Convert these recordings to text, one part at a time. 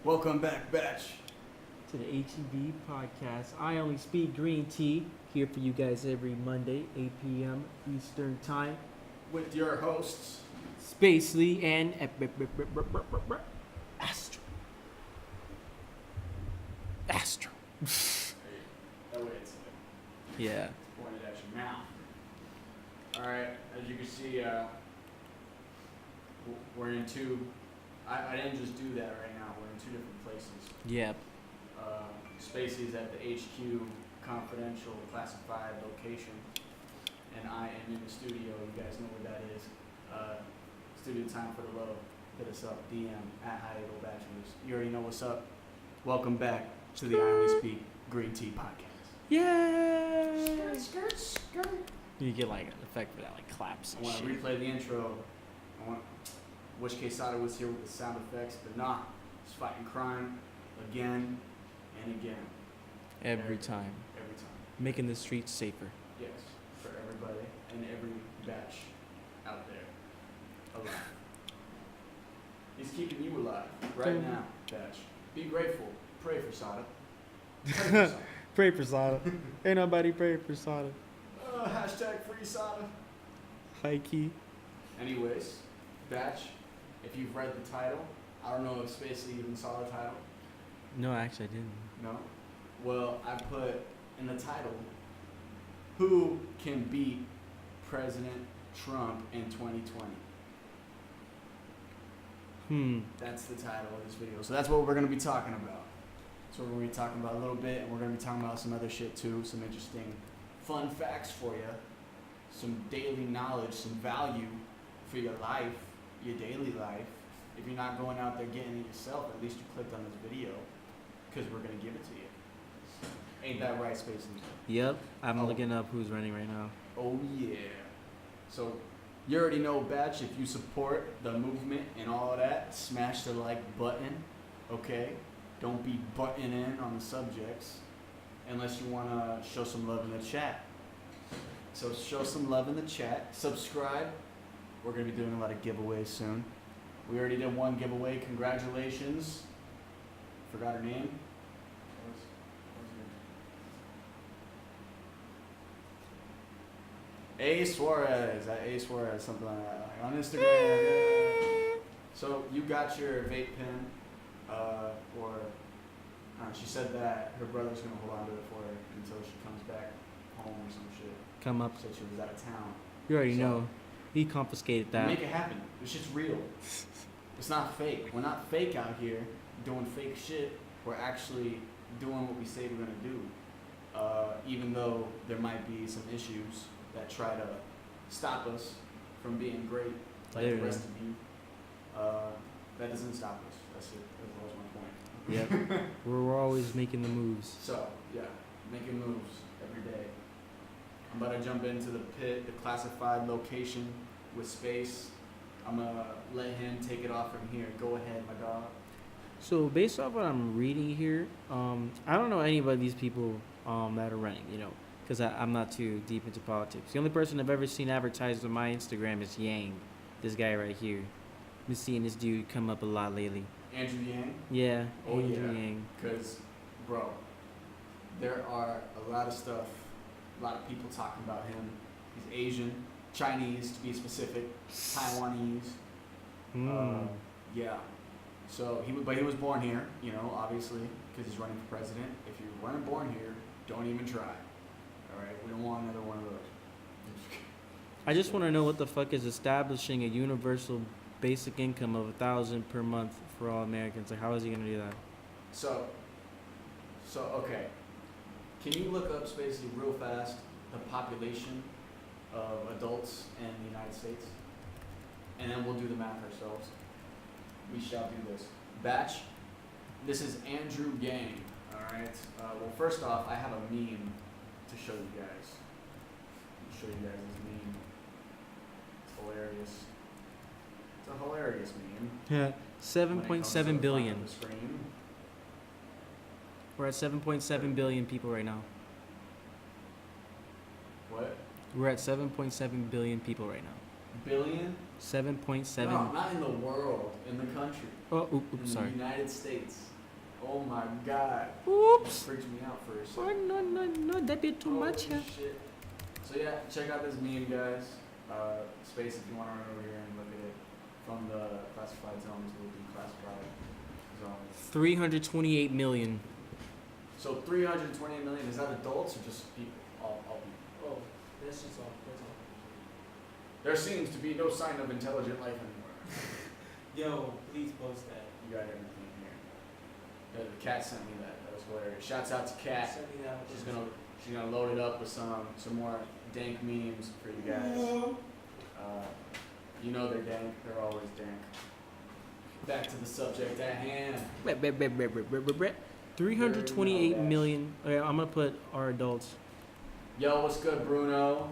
Welcome back, Batch. To the HEV podcast. I only speak green tea. Here for you guys every Monday, 8 p.m. Eastern Time. With your hosts, SPVCLEE and AZTRO. AZTRO. that way it's Yeah. pointed at your mouth. Alright, as you can see, we're in two. I didn't just do that right now. We're in two different places. Yep. Spaces at the HQ confidential classified location, and I am in the studio. You guys know where that is. Studio Time for the Low. Hit us up, DM at High Eagle Bachelors. You already know what's up. Welcome back to the I Only Speak Green Tea podcast. Yeah. Skirt. You get like an effect for that, like claps I and want to shit. replay the intro. Wish KAYSADA was here with the sound effects, but nah. It's fighting crime again and again. Every time. Every time. Making the streets safer. Yes, for everybody and every batch out there alive. He's keeping you alive right now, batch. Be grateful. Pray for Sada. Pray for Sada. Pray for Sada. Ain't nobody pray for Sada. Hashtag free Sada. High key. Anyways, batch, if you've read the title, I don't know if SPVCLEE even saw the title. No, actually I didn't. No? Well, I put in the title, who can beat President Trump in 2020? That's the title of this video. So that's what we're going to be talking about. That's what we're going to be talking about a little bit, and we're going to be talking about some other shit too, some interesting fun facts for you, some daily knowledge, some value for your life, your daily life. If you're not going out there getting it yourself, at least you clicked on this video, because we're going to give it to you. Ain't that right, SPVCLEE? Yep. I'm looking up who's running right now. Oh yeah. So you already know, batch, if you support the movement and all of that, smash the like button, okay? Don't be butting in on the subjects unless you want to show some love in the chat. So show some love in the chat. Subscribe. We're going to be doing a lot of giveaways soon. We already did one giveaway. Congratulations. Forgot her name. A Suarez, A Suarez, something like that, like on Instagram. Yeah. So you got your vape pen, she said that her brother's gonna hold on to it for her until she comes back home or some shit. Come up. Said she was out of town. You already know. He confiscated that. Make it happen. This shit's real. It's not fake. We're not fake out here doing fake shit. We're actually doing what we say we're gonna do. Even though there might be some issues that try to stop us from being great, like the rest of you. That doesn't stop us. That's it. That was my point. Yep. We're always making the moves. So, yeah, making moves every day. I'm about to jump into the pit, the classified location with space. I'm going to let him take it off from here. Go ahead, my dog. So based off what I'm reading here, I don't know any of these people that are running, because I'm not too deep into politics. The only person I've ever seen advertised on my Instagram is Yang, this guy right here. Been seeing this dude come up a lot lately. Andrew Yang? Yeah, oh, Andrew Yang. Because, bro, there are a lot of stuff, a lot of people talking about him. He's Asian, Chinese to be specific, Taiwanese. Yeah. So he was born here, obviously, because he's running for president. If you weren't born here, don't even try. All right, we don't want another one of those. I just want to know what the fuck is establishing a universal basic income of $1,000 per month for all Americans. Like, how is he gonna do that? So okay. Can you look up, SPVCLEE, real fast, the population of adults in the United States, and then we'll do the math ourselves. We shall do this. Batch. This is Andrew Yang. All right. Well, first off, I have a meme to show you guys. I'll show you guys this meme. It's hilarious. It's a hilarious meme. Yeah. 7.7 billion. Screen. We're at 7.7 billion people right now. What? We're at 7.7 billion people right now. billion? 7.7. No, not in the world, in the country. Oh, In oops, sorry. the United States. Oh my God. Oops. That freaked me out for a Oh, second. no, that be too much. Holy shit. So yeah, check out this meme, guys. Space if you want to run over here and look at it from the classified zones to the declassified zones. 328 million. So 328 million, is that adults or just people? All people. Oh, that's just all. That's all. There seems to be no sign of intelligent life anymore. Yo, please post that. You got everything here. Yeah, the cat sent me that. That was hilarious. Shouts out to Cat. Send me that. She's gonna load it up with some more dank memes for you guys. You know they're dank. They're always dank. Back to the subject at hand. 328 million. Okay, I'm gonna put our adults. Yo, what's good, Bruno?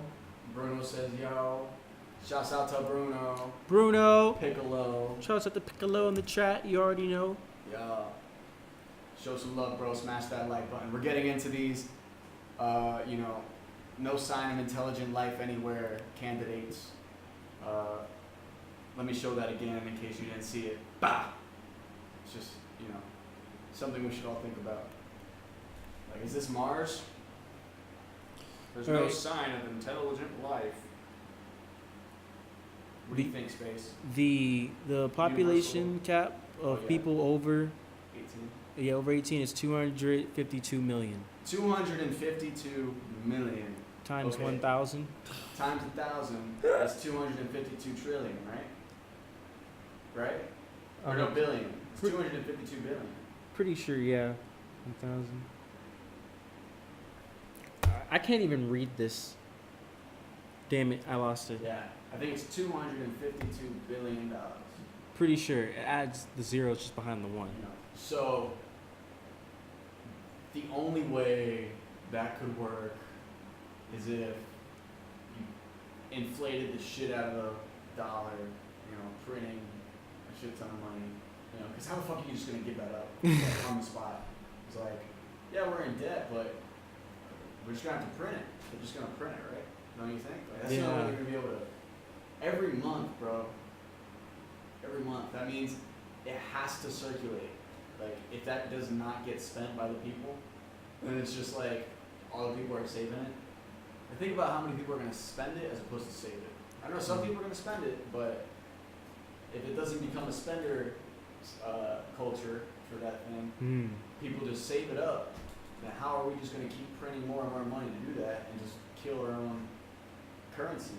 Bruno says yo. Shouts out to Bruno. Bruno. Piccolo. Shouts out to Piccolo in the chat. You already know. Yeah. Show some love, bro. Smash that like button. We're getting into these, no sign of intelligent life anywhere candidates. Let me show that again in case you didn't see it. Bah! It's just, something we should all think about. Like, is this Mars? There's no Right. sign of intelligent life. What do you think, Space? The population cap of Oh, yeah. people over 18? over 18 is 252 million 252 million. times Okay. 1,000. Times 1,000 is 252 trillion, right? Right? Or no, billion. It's 252 billion. Pretty sure, yeah. 1,000. I can't even read this. Damn it, I lost it. Yeah, I think it's $252 billion. Pretty sure it adds the zeros just behind the one. So the only way that could work is if you inflated the shit out of the dollar, printing a shit ton of money, because how the fuck are you just gonna give that up on the spot? It's like, yeah, we're in debt, but we're just gonna have to print it. They're just gonna print it, right? Don't you think? Like, that's the only way they're gonna be able to. Every month, bro. Every month. That means it has to circulate. Like, if that does not get spent by the people, then it's just like all the people are saving it. And think about how many people are going to spend it as opposed to save it. I know some people are going to spend it, but if it doesn't become a spender culture for that thing, people just save it up. Then how are we just going to keep printing more and more money to do that and just kill our own currency?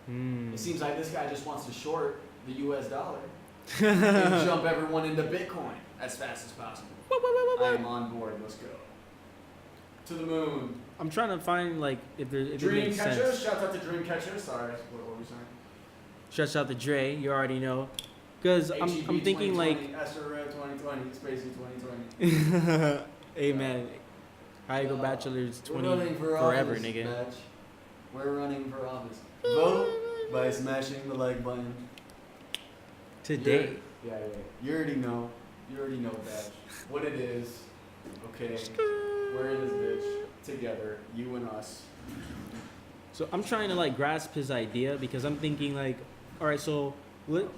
It seems like this guy just wants to short the US dollar and jump everyone into Bitcoin as fast as possible. I am on board. Let's go. To the moon. I'm trying to find if it makes sense. Dreamcatchers. Shout out to Dreamcatchers. Sorry, what were we saying? Shouts out to Dre. You already know. Because I'm thinking 2020, AZTRO REV 2020, Spacey 2020. Amen. High go bachelor's We're 20 running for forever, office, nigga. Batch. We're running for office. Vote by smashing the like button. Today. Yeah. You already know. Batch. What it is. Okay. We're in this bitch together, you and us. So I'm trying to grasp his idea because I'm thinking all right, so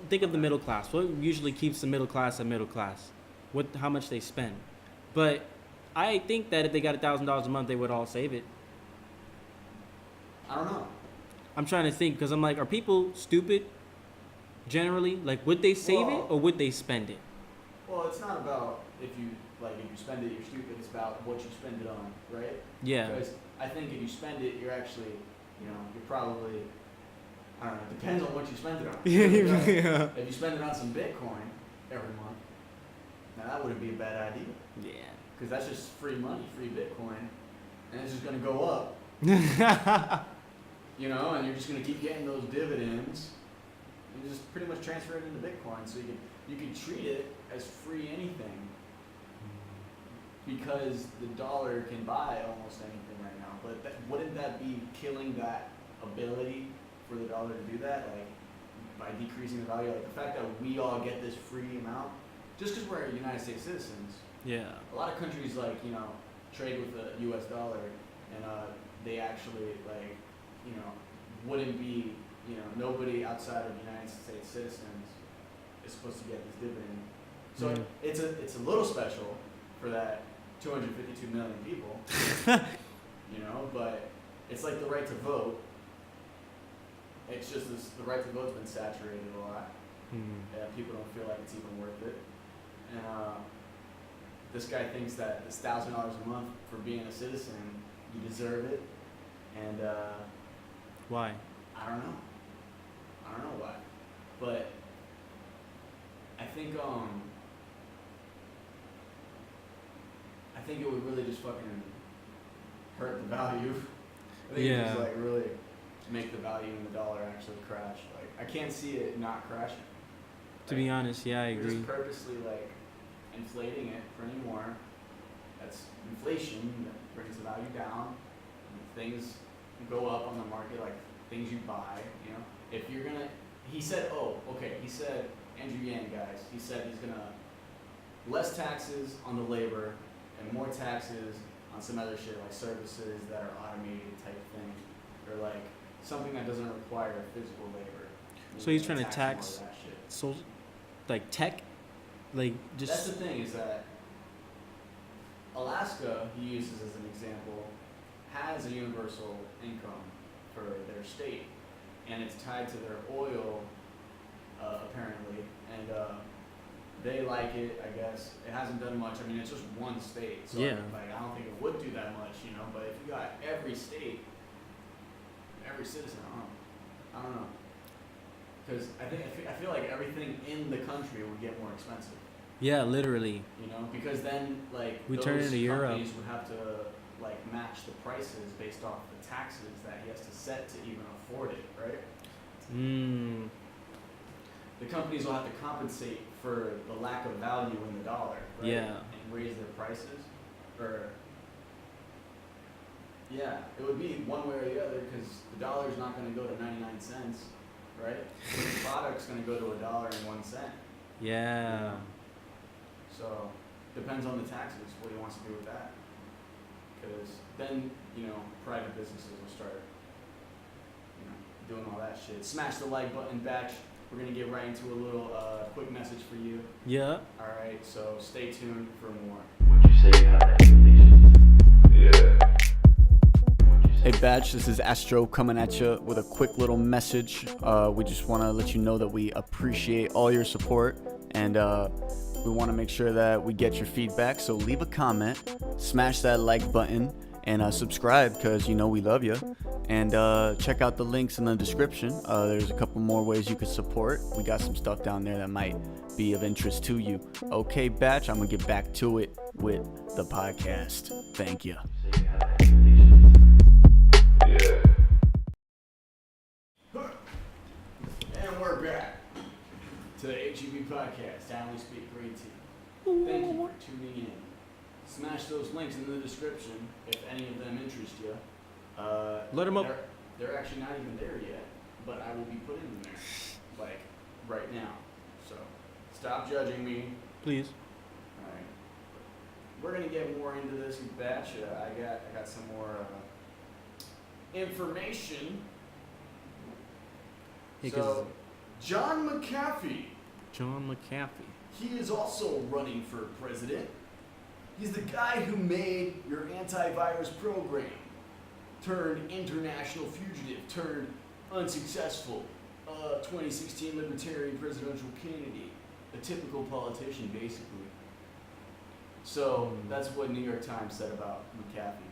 think of the middle class. What usually keeps the middle class a middle class? How much they spend. But I think that if they got $1,000 a month, they would all save it. I don't know. I'm trying to think because I'm are people stupid generally? Would they save it or would they spend it? Well, it's not about if you spend it, you're stupid. It's about what you spend it on, right? Yeah. Because I think if you spend it, you're actually, you're probably, I don't know, it depends on what you spend it on. Yeah. If you spend it on some Bitcoin every month, now that wouldn't be a bad idea. Yeah. Because that's just free money, free Bitcoin, and it's just going to go up. And you're just going to keep getting those dividends. You just pretty much transfer it into Bitcoin, so you can treat it as free anything. Because the dollar can buy almost anything right now, but wouldn't that be killing that ability for the dollar to do that? By decreasing the value, the fact that we all get this free amount, just because we're United States citizens. Yeah. A lot of countries trade with the U.S. dollar, and they actually wouldn't be you know, nobody outside of United States citizens is supposed to get this dividend. So Mm. it's a little special for that 252 million people, you know, but it's like the right to vote. It's just the right to vote's been saturated a lot. Yeah, people don't feel like it's even worth it. And this guy thinks that this $1,000 a month for being a citizen, you deserve it. And Why? I don't know. I don't know why. But I think it would really just fucking hurt the value. I think it would just like really make the value in the dollar actually crash. Like I can't see it not crashing. To be honest, yeah, I You're agree. just purposely like inflating it, printing more. That's inflation that brings the value down. And things go up on the market, like things you buy. You know, if you're gonna, he said, Andrew Yang, guys. He said he's gonna less taxes on the labor and more taxes on some other shit like services that are automated type thing, or like something that doesn't require physical labor. So he's trying to tax more of that shit. so like tech, like just. That's the thing, is that Alaska, he uses as an example, has a universal income for their state, and it's tied to their oil, apparently, and they like it, I guess. It hasn't done much. I mean, it's just one state, so Yeah. like I don't think it would do that much, you know. But if you got every state, every citizen, I don't know, because I feel like everything in the country would get more expensive. Yeah, literally. You know, because then like We those turn into Europe. companies would have to like match the prices based off the taxes that he has to set to even afford it, right? The companies will have to compensate for the lack of value in the dollar, right? Yeah. And raise their prices, or yeah, it would be one way or the other, because the dollar's not going to go to 99 cents, right? The product's going to go to $1.01. Yeah. So, depends on the taxes, what he wants to do with that. Because then, you know, private businesses will start, you know, doing all that shit. Smash the like button, Batch. We're going to get right into a little quick message for you. Yeah. Alright, so stay tuned for more. Would you say you have expectations? Yeah. Hey Batch, this is Astro coming at you with a quick little message. We just want to let you know that we appreciate all your support, and we want to make sure that we get your feedback. So leave a comment, smash that like button, and subscribe, because you know we love you. And check out the links in the description. There's a couple more ways you can support. We got some stuff down there that might be of interest to you. Okay, Batch, I'm going to get back to it with the podcast. Thank you. Say you have expectations? Yeah. And we're back to the HEB podcast, How We Speak Green Tea. Thank you for tuning in. Smash those links in the description if any of them interest you. Let 'em up. They're actually not even there yet, but I will be putting them there, like right now. So stop judging me. Please. All right. We're gonna get more into this Batch. I got some more information. Yeah, So, John McAfee, John McAfee. he is also running for president. He's the guy who made your antivirus program, turned international fugitive, turned unsuccessful 2016 libertarian presidential candidate, a typical politician, basically. So that's what New York Times said about McAfee.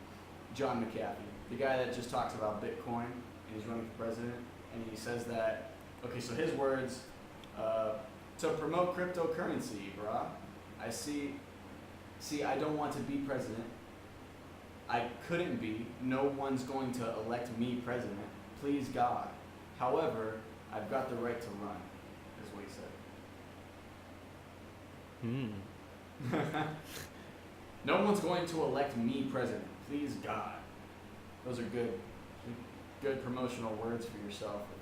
John McAfee, the guy that just talks about Bitcoin and he's running for president, and he says that, okay, so his words, to promote cryptocurrency, brah. I don't want to be president. I couldn't be. No one's going to elect me president. Please God. However, I've got the right to run, is what he said. No one's going to elect me president. Please God. Those are good promotional words for yourself if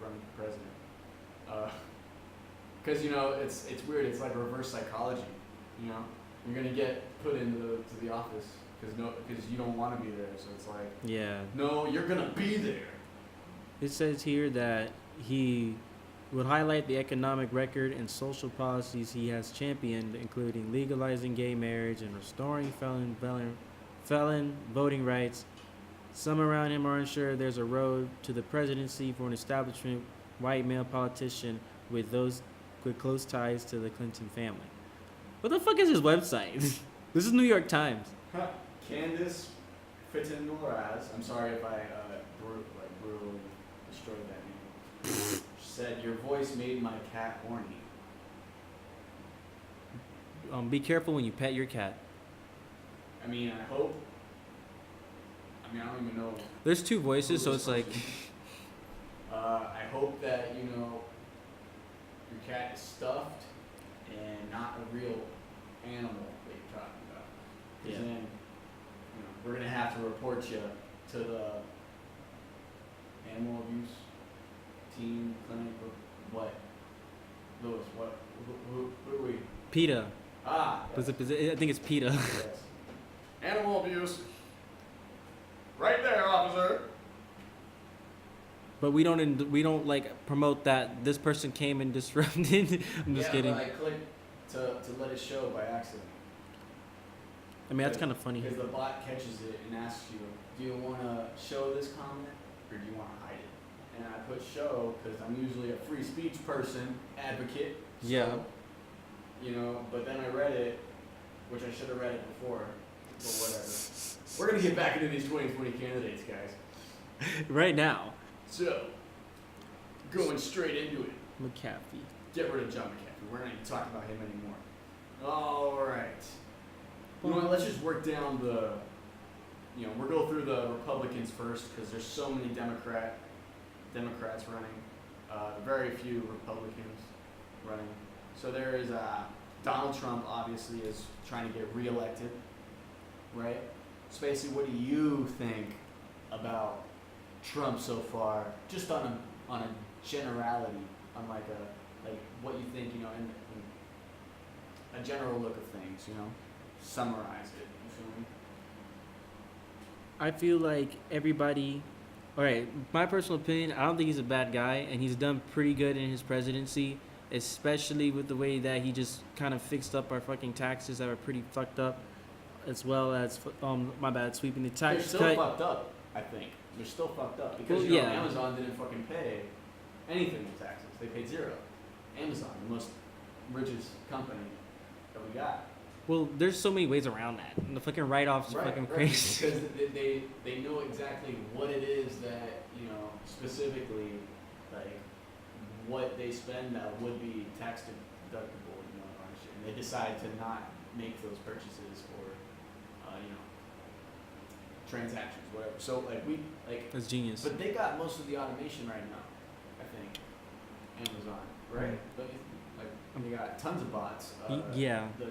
you're running for president. Because, you know, it's weird. It's like reverse psychology, you know? You're going to get put into the office because you don't want to be there. So it's like, Yeah. no, you're going to be there. It says here that he would highlight the economic record and social policies he has championed, including legalizing gay marriage and restoring felon voting rights. Some around him are unsure there's a road to the presidency for an establishment white male politician with close ties to the Clinton family. What the fuck is his website? This is New York Times. Candace Fitton-Noraz, I'm sorry if I brutally destroyed that name, said, "Your voice made my cat horny." Be careful when you pet your cat. I mean, I hope. I mean, I don't even know. There's two voices, so it's like. I hope that, you know, your cat is stuffed and not a real animal that you're talking about. Because then, you know, we're going to have to report you to the animal abuse team clinic. What? Lewis, what? Who are we? PETA. Ah, yes. I think it's PETA. Yes. Animal abuse. Right there, officer. But we don't like promote that this person came and disrupted. I'm just kidding. But I clicked to let it show by accident. I mean, that's kind of funny. Because the bot catches it and asks you, do you want to show this comment or do you want to hide it? And I put show because I'm usually a free speech person, advocate. So, Yeah. You know, but then I read it, which I should have read it before, but whatever. We're going to get back into these 2020 candidates, guys. Right now. So, going straight into it. McAfee. Get rid of John McAfee. We're not even talking about him anymore. All right. You know what? Let's just work down the. You know, we'll go through the Republicans first because there's so many Democrats running. Very few Republicans running. So there is Donald Trump. Obviously, is trying to get reelected. Right. Spacey, what do you think about Trump so far? Just on a generality, on like what you think, you know, in a general look of things, you know, summarize it. You feel me? I feel like everybody. All right, my personal opinion. I don't think he's a bad guy, and he's done pretty good in his presidency, especially with the way that he just kind of fixed up our fucking taxes that were pretty fucked up, as well as sweeping the tax They're still cut. fucked up. I think they're still fucked up because Well, you know, yeah. Amazon didn't fucking pay anything in taxes. They paid zero. Amazon, the most richest company that we got. Well, there's so many ways around that. And the fucking write-offs are fucking crazy. Because they know exactly what it is that, you know, specifically, like, what they spend that would be tax deductible, you know, on shit. And they decide to not make those purchases or, you know, transactions, whatever. So, That's genius. but they got most of the automation right now, I think. Amazon, right? But they got tons of bots. Yeah. The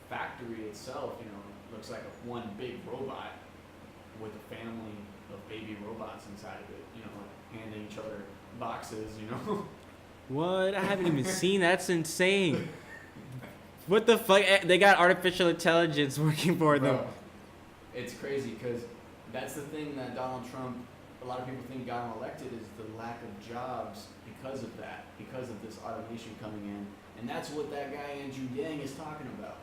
factory itself, you know, looks like one big robot with a family of baby robots inside of it. You know, handing each other boxes. You know. What? I haven't even seen. That's insane. What the fuck? They got artificial intelligence working for them. Bro, it's crazy because that's the thing that Donald Trump, a lot of people think got him elected is the lack of jobs because of that, because of this automation coming in. And that's what that guy Andrew Yang is talking about.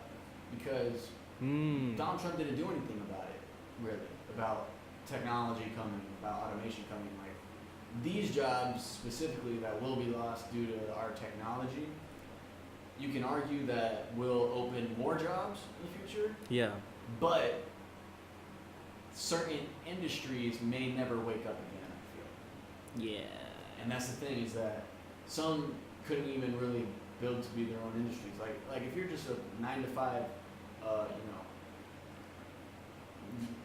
Because Donald Trump didn't do anything about it, really, about technology coming, about automation coming. Like, these jobs specifically that will be lost due to our technology, you can argue that will open more jobs in the future. Yeah. But certain industries may never wake up again, I feel. Yeah. And that's the thing, is that some couldn't even really build to be their own industries. Like if you're just a 9-to-5,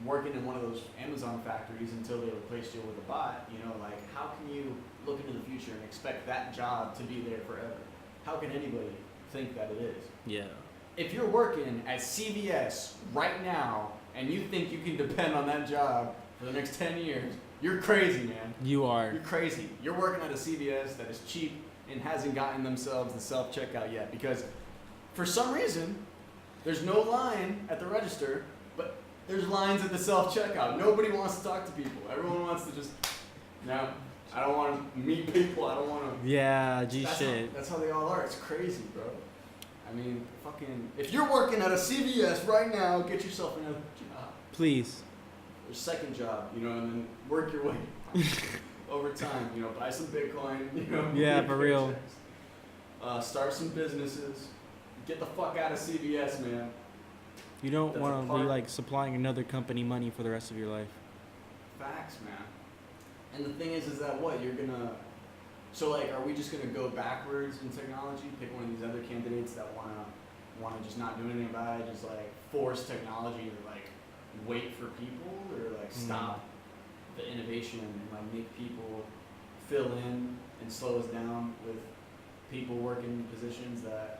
working in one of those Amazon factories until they replace you with a bot, you know, like, how can you look into the future and expect that job to be there forever? How can anybody think that it is? Yeah. If you're working at CVS right now and you think you can depend on that job for the next 10 years, you're crazy, man. You are. You're crazy. You're working at a CVS that is cheap and hasn't gotten themselves the self-checkout yet because for some reason, there's no line at the register, but there's lines at the self-checkout. Nobody wants to talk to people. Everyone wants to just I don't want to meet people. I don't want to. Yeah, That's how they all are. It's crazy, bro. I mean, fucking. If you're working at a CVS right now, get yourself another job. Please. Your second job, you know, and then work your way over time. You know, buy some Bitcoin. You know. Yeah, for real. Start some businesses. Get the fuck out of CVS, man. You don't That's want a to be part- like supplying another company money for the rest of your life. Facts, man. And the thing is that what you're gonna. So like, are we just gonna go backwards in technology? Pick one of these other candidates that wanna just not do anything about it, just like force technology to like wait for people, or like stop the innovation and like make people fill in and slow us down with people working in positions that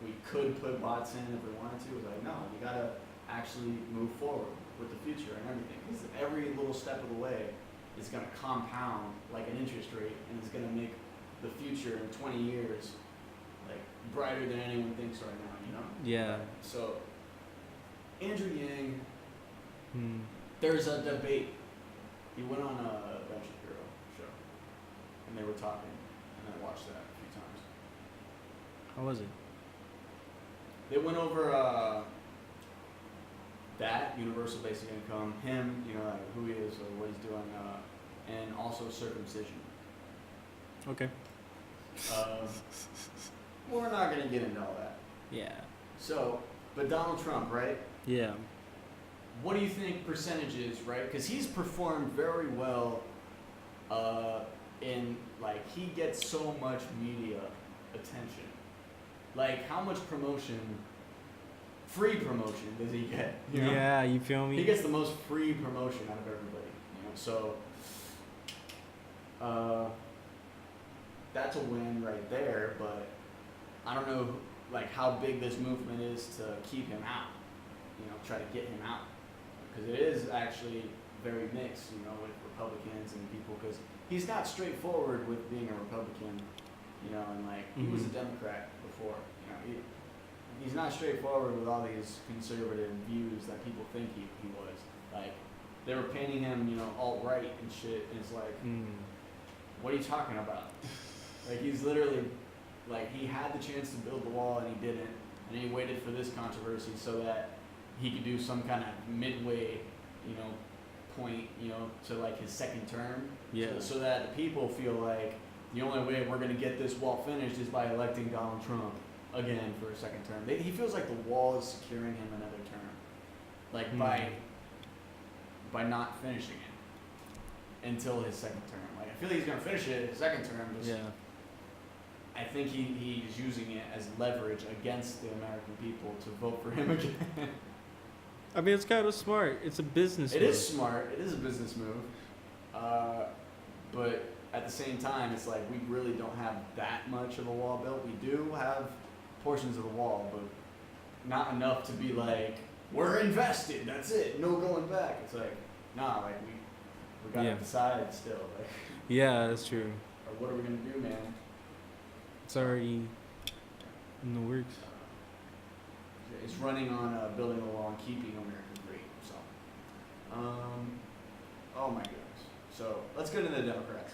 we could put bots in if we wanted to. It was like, no, you gotta actually move forward with the future and everything. Because every little step of the way is gonna compound like an interest rate, and it's gonna make the future in 20 years like brighter than anyone thinks right now, you know? Yeah. So, Andrew Yang, Hmm. there's a debate. He went on a Ben Shapiro show, and they were talking, and I watched that a few times. How was it? They went over that universal basic income, him, you know, like who he is or what he's doing, and also circumcision. Okay. We're not gonna get into all that. Yeah. So, but Donald Trump, right? Yeah. What do you think percentages, right? Because he's performed very well in, like, he gets so much media attention. Like, how much promotion, free promotion does he get? You know? Yeah, you feel me? He gets the most free promotion out of everybody, you know? So, that's a win right there, but I don't know, like, how big this movement is to keep him out, you know, try to get him out. Because it is actually very mixed, you know, with Republicans and people, because he's not straightforward with being a Republican, you know, and like, he was a Democrat before, you know, he's not straightforward with all these conservative views that people think he was. Like, they were painting him, you know, alt-right and shit, and it's like, what are you talking about? Like, he's literally, like, he had the chance to build the wall and he didn't, and he waited for this controversy so that he could do some kind of midway, you know, point, you know, to like his second term. Yeah. So that the people feel like the only way we're going to get this wall finished is by electing Donald Trump again for a second term. He feels like the wall is securing him another term, like by not finishing it until his second term. Like, I feel like he's going to finish it his second term. Just, Yeah. I think he's using it as leverage against the American people to vote for him again. I mean, it's kind of smart. It's a business It move. is smart. It is a business move. But at the same time, it's like we really don't have that much of a wall built. We do have portions of the wall, but not enough to be like, we're invested. That's it. No going back. It's like, nah, like we got to decide still. Like, Yeah, that's true. or what are we going to do, man? It's already in the works. It's running on building the wall and keeping America great. So, oh my goodness. So let's get into the Democrats,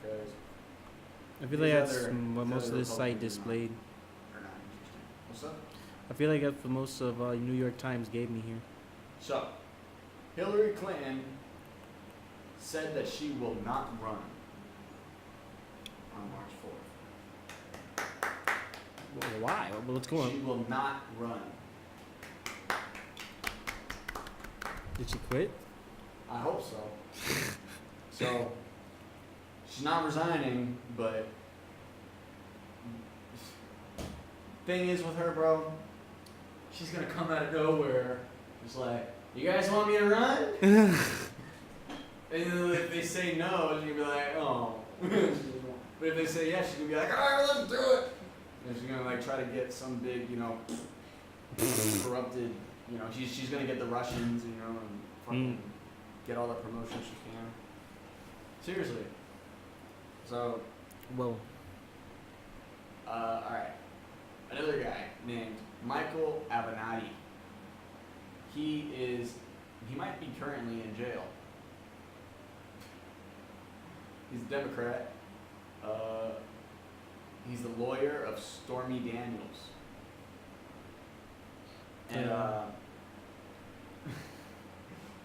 because I feel These like that's other- what these most of other this site Republicans are not- displayed. are not interesting. What's up? I feel like that's what most of New York Times gave me here. So, Hillary Clinton said that she will not run on March 4th. Well, why? Well, what's going She on? will not run. Did she quit? I hope so. So, she's not resigning, but thing is with her, bro, she's gonna come out of nowhere. Just like, you guys want me to run? And then if they say no, she's gonna be like, oh. But if they say yes, she's gonna be like, alright, let's do it. And she's gonna like try to get some big, you know, corrupted, you know, she's gonna get the Russians, you know, and fucking get all the promotion she can. Seriously. So, Well, alright. Another guy named Michael Avenatti. He might be currently in jail. He's a Democrat. He's the lawyer of Stormy Daniels. And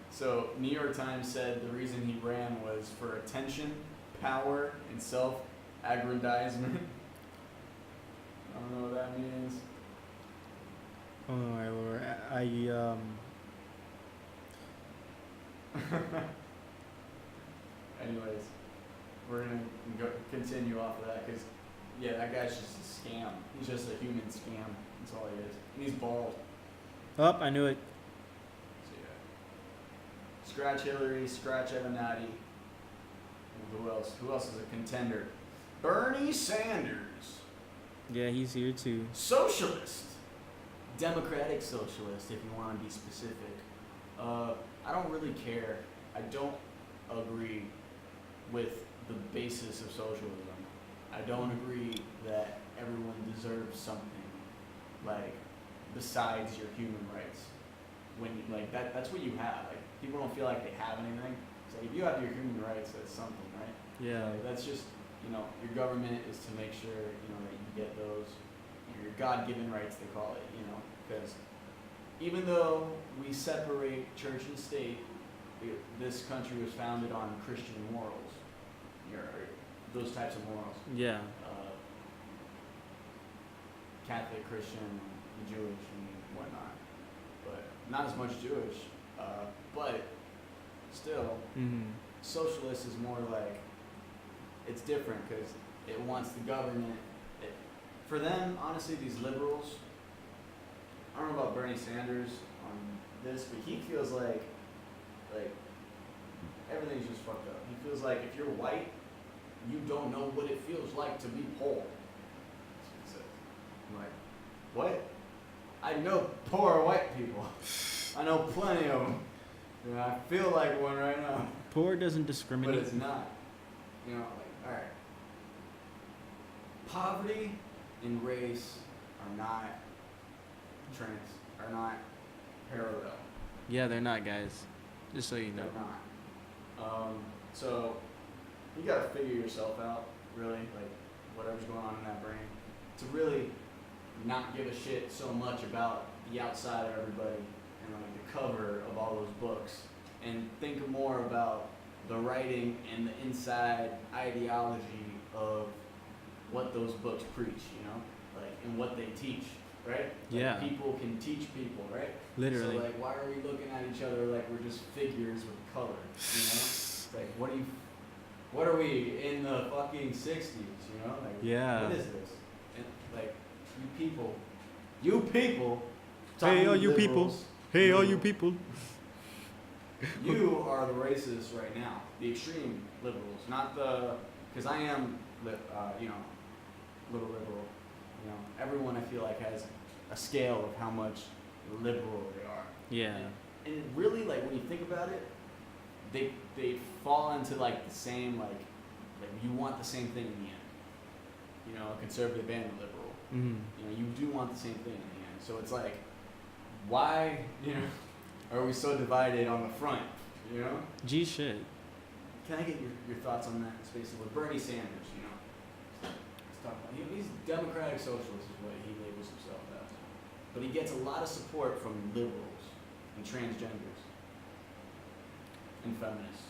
so New York Times said the reason he ran was for attention, power, and self-aggrandizement. I don't know what that means. Oh my lord, Anyways, we're gonna continue off of that because, yeah, that guy's just a scam. He's just a human scam. That's all he is. And he's bald. Oh, I knew it. So yeah. Scratch Hillary, scratch Avenatti. And who else? Who else is a contender? Bernie Sanders. Yeah, he's here too. Socialist. Democratic socialist, if you want to be specific. I don't really care. I don't agree with the basis of socialism. I don't agree that everyone deserves something like besides your human rights. When like that's what you have. Like people don't feel like they have anything. So if you have your human rights, that's something, right? Yeah. Like, that's just your government is to make sure that you get those your God-given rights, they call it. Because even though we separate church and state, this country was founded on Christian morals, or those types of morals. Yeah. Catholic, Christian, Jewish, and whatnot. But not as much Jewish. But still, socialist is more like, it's different because it wants the government. For them, honestly, these liberals, I don't know about Bernie Sanders on this, but he feels like everything's just fucked up. He feels like if you're white, you don't know what it feels like to be poor. That's what he says. I'm like, what? I know poor white people. I know plenty of them. I feel like one right now. Poor doesn't discriminate. But it's not. All right. Poverty and race are not parallel. Yeah, they're not, guys. Just so you know. They're not. So you gotta figure yourself out, really, like whatever's going on in that brain, to really not give a shit so much about the outside of everybody and like the cover of all those books, and think more about the writing and the inside ideology of what those books preach, and what they teach, right? Yeah. People can teach people, right? Literally. So like, why are we looking at each other like we're just figures with color? It's like, what are we in the fucking 60s? Like, yeah. What is this? And like, you people. Hey, all you liberals, people. Hey, all you people. You are the racists right now, the extreme liberals, not the, because I am, little liberal. Everyone I feel like has a scale of how much liberal they are. Yeah. And really, like when you think about it, they fall into like the same like you want the same thing in the end. A conservative and a liberal. Mm-hmm. You do want the same thing in the end. So it's like, why are we so divided on the front? Gee shit. Can I get your thoughts on that, especially with Bernie Sanders? Let's talk about he's Democratic socialist is what he labels himself as, but he gets a lot of support from liberals and transgenders and feminists.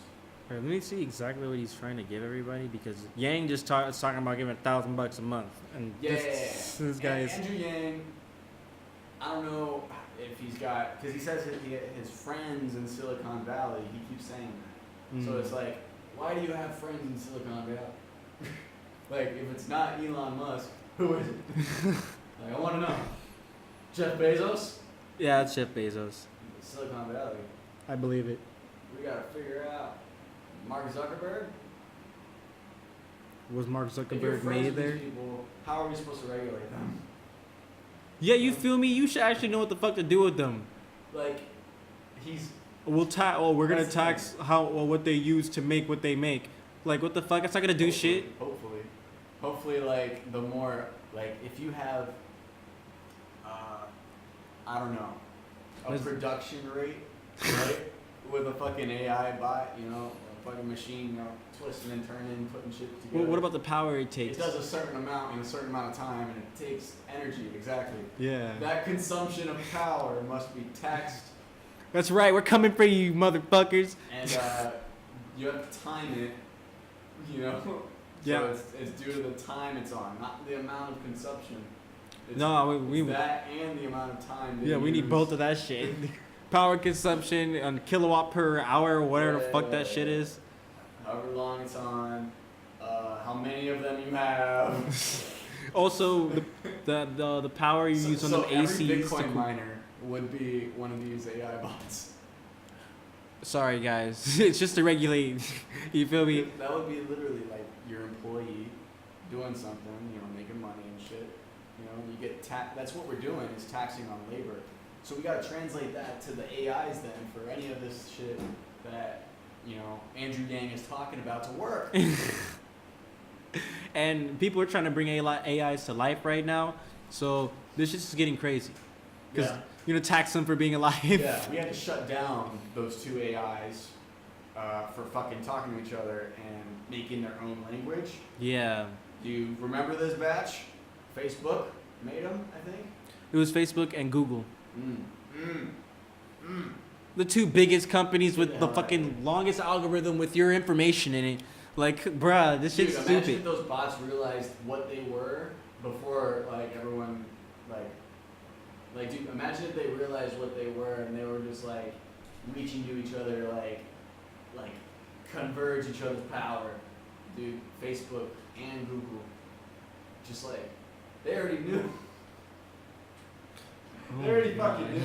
Alright, let me see exactly what he's trying to give everybody, because Yang just is talking about giving $1,000 a month, and this guy is. Andrew Yang. I don't know if he's got, because he says his friends in Silicon Valley. He keeps saying that. So it's like, why do you have friends in Silicon Valley? Like, if it's not Elon Musk, who is it? Like, I want to know. Jeff Bezos? Yeah, it's Jeff Bezos. Silicon Valley. I believe it. We gotta figure out. Mark Zuckerberg? Was Mark If you're Zuckerberg friends made with there? these people, how are we supposed to regulate them? Yeah, you feel me? You should actually know what the fuck to do with them. Like, he's... We're gonna That's the tax what they use to make what they make. Like, what the fuck? It's not gonna do shit. Hopefully, like, the more, like, if you have, I don't know, a production rate, right? With a fucking AI bot, fucking machine, you know, twisting and turning, putting shit together. Well, what about the power it takes? It does a certain amount in a certain amount of time, and it takes energy. Exactly. Yeah. That consumption of power must be taxed, That's right. We're coming for you, motherfuckers. and you have to time it. You know. Yeah. So it's due to the time it's on, not the amount of consumption. It's, No, it's that and the amount of time. They Yeah, we need use. both of that shit. Power consumption on kilowatt per hour, or whatever the fuck that shit is. However long it's on, how many of them you have. Also, the power you use on so the every ACs. Bitcoin miner would be one of these AI bots. Sorry, guys. It's just to regulate. You feel me? That would be literally like your employee doing something, you know, making money and shit. You know, you get that's what we're doing is taxing on labor. So we gotta translate that to the AIs then for any of this shit that, you know, Andrew Yang is talking about to work. And people are trying to bring AIs to life right now. So this shit's just getting crazy. Because Yeah. you're going to tax them for being alive. Yeah, we had to shut down those two AIs for fucking talking to each other and making their own language. Yeah. Do you remember this batch? Facebook made them, I think. It was Facebook and Google. The two biggest companies with the fucking longest algorithm with your information in it. Like, bruh, this shit's Dude, imagine stupid. if those bots realized what they were before, like, everyone, like, dude, imagine if they realized what they were and they were just, like, reaching to each other, like, converge each other's power. Dude, Facebook and Google, just, like, they already knew. They already fucking knew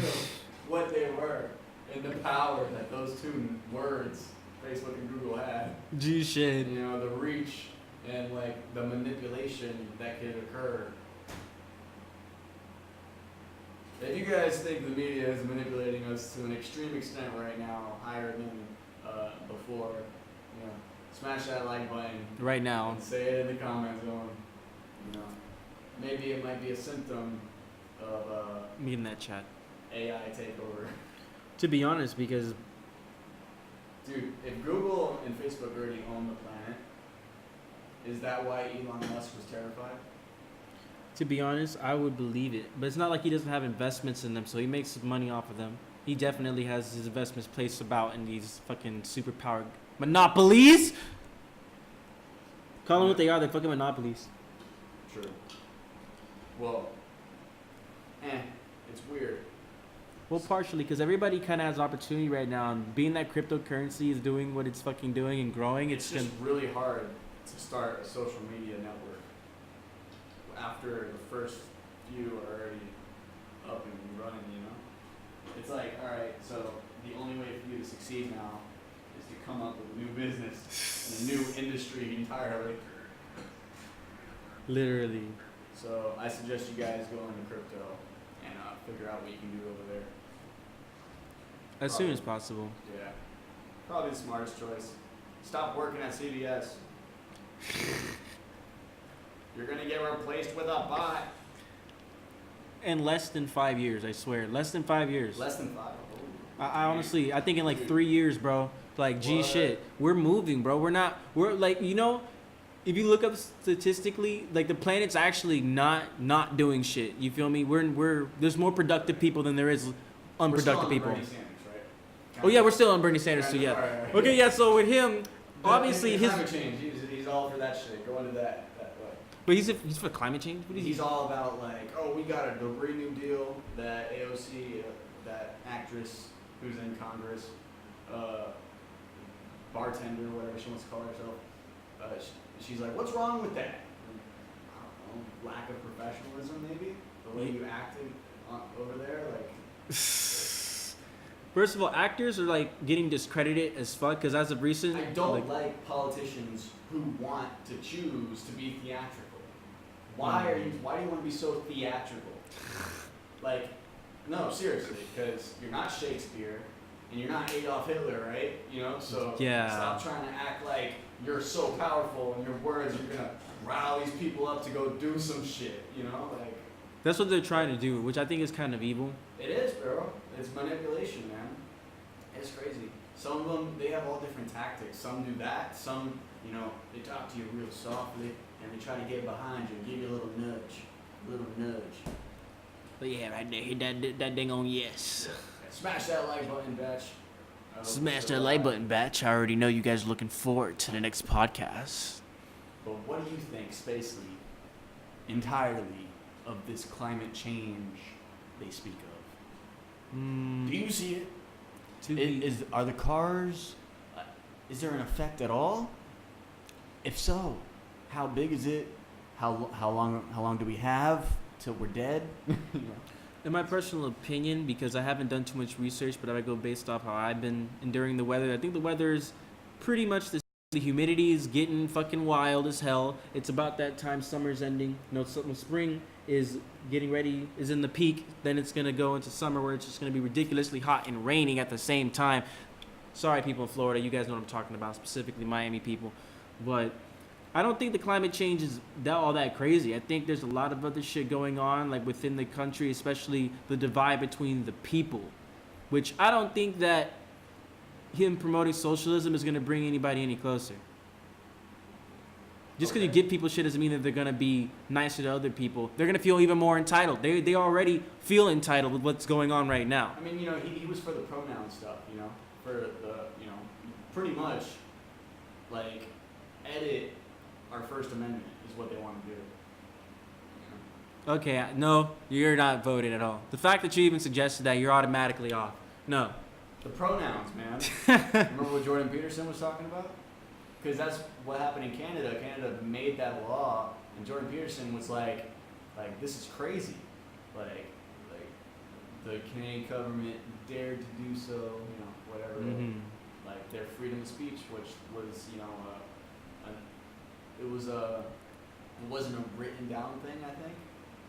what they were and the power that those two words, Facebook and Google, had. G shit. You know, the reach and like the manipulation that could occur. If you guys think the media is manipulating us to an extreme extent right now, higher than before, you know, smash that like button. Right now. And say it in the comment zone. You know, maybe it might be a symptom of Me in that chat. AI takeover. To be honest, because Dude, if Google and Facebook already own the planet, is that why Elon Musk was terrified? to be honest, I would believe it. But it's not like he doesn't have investments in them, so he makes money off of them. He definitely has his investments placed about in these fucking superpowered monopolies. Call them what they are, they're fucking monopolies. True. Well, it's weird. Well, partially, because everybody kind of has opportunity right now, and being that cryptocurrency is doing what it's fucking doing and growing, It's just really hard to start a social media network after the first few are already up and running, you know? It's like, all right, so the only way for you to succeed now is to come up with a new business and a new industry entirely. literally. So I suggest you guys go into crypto and figure out what you can do over there. As soon as possible. Yeah. Probably the smartest choice. Stop working at CVS. You're gonna get replaced with a bot. In less than 5 years, I swear. Less than 5 years. Less than 5. I honestly, I think in like 3 years, bro. Like, gee, What? shit, we're moving, bro. We're like, you know, if you look up statistically, like the planet's actually not doing shit. You feel me? There's more productive people than there is unproductive people. Bernie Sanders, right? Oh yeah, we're still on Bernie Sanders too. Yeah. Right. Okay, yeah. So with him, obviously his, climate change. He's all for that shit. Go into that way. but he's for climate change. What is he? He's all about like, oh, we got a Green New Deal. That AOC, that actress who's in Congress, bartender, whatever she wants to call herself. She's like, what's wrong with that? I don't know, lack of professionalism, maybe. The way you acted over there, like. First of all, actors are like getting discredited as fuck because as of recent, I don't like politicians who want to choose to be theatrical. Why do you want to be so theatrical? Like, no, seriously, because you're not Shakespeare and you're not Adolf Hitler, right? You know, so Yeah. stop trying to act like you're so powerful and your words are gonna rile these people up to go do some shit. You know, like. That's what they're trying to do, which I think is kind of evil. It is, bro. It's manipulation, man. It's crazy. Some of them, they have all different tactics. Some do that. Some, you know, they talk to you real softly and they try to get behind you and give you a little nudge. But yeah, right there, hit that ding on yes. Smash that like button, batch. Smash that like button, batch. I already know you guys are looking forward to the next podcast. But what do you think, SPVCLEE, entirely of this climate change they speak of? Do you see it? Are the cars? Is there an effect at all? If so, how big is it? How long do we have till we're dead? In my personal opinion, because I haven't done too much research, but I go based off how I've been enduring the weather. I think the weather is pretty much the humidity is getting fucking wild as hell. It's about that time. Summer's ending. No, spring is getting ready, is in the peak. Then it's gonna go into summer where it's just gonna be ridiculously hot and raining at the same time. Sorry, people in Florida, you guys know what I'm talking about, specifically Miami people. But I don't think the climate change is all that crazy. I think there's a lot of other shit going on, like within the country, especially the divide between the people, which I don't think that him promoting socialism is going to bring anybody any closer. Just because you give people shit doesn't mean that they're going to be nicer to other people. They're going to feel even more entitled. They already feel entitled with what's going on right now. I mean, you know, he was for the pronoun stuff, you know, for the, you know, pretty much, like, edit our First Amendment is what they want to do. You know? Okay, no, you're not voted at all. The fact that you even suggested that, you're automatically off. No. The pronouns, man. Remember what Jordan Peterson was talking about? Because that's what happened in Canada. Canada made that law, and Jordan Peterson was like, this is crazy. Like the Canadian government dared to do so, you know, whatever. Mm-hmm. Like their freedom of speech, which was, you know, it wasn't a written down thing, I think,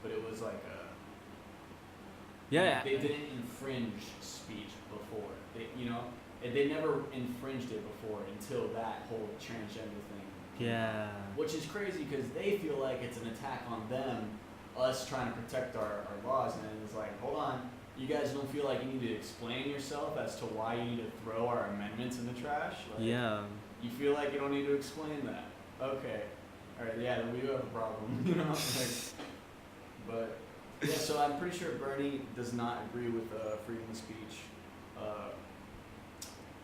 but it was like a. Yeah. They didn't infringe speech before. They never infringed it before until that whole transgender thing. Yeah. Which is crazy because they feel like it's an attack on them, us trying to protect our laws, and it's like, hold on, you guys don't feel like you need to explain yourself as to why you need to throw our amendments in the trash? Like, Yeah. You feel like you don't need to explain that. Okay. All right. Yeah. Then we do have a problem. You know. But yeah. So I'm pretty sure Bernie does not agree with freedom of speech.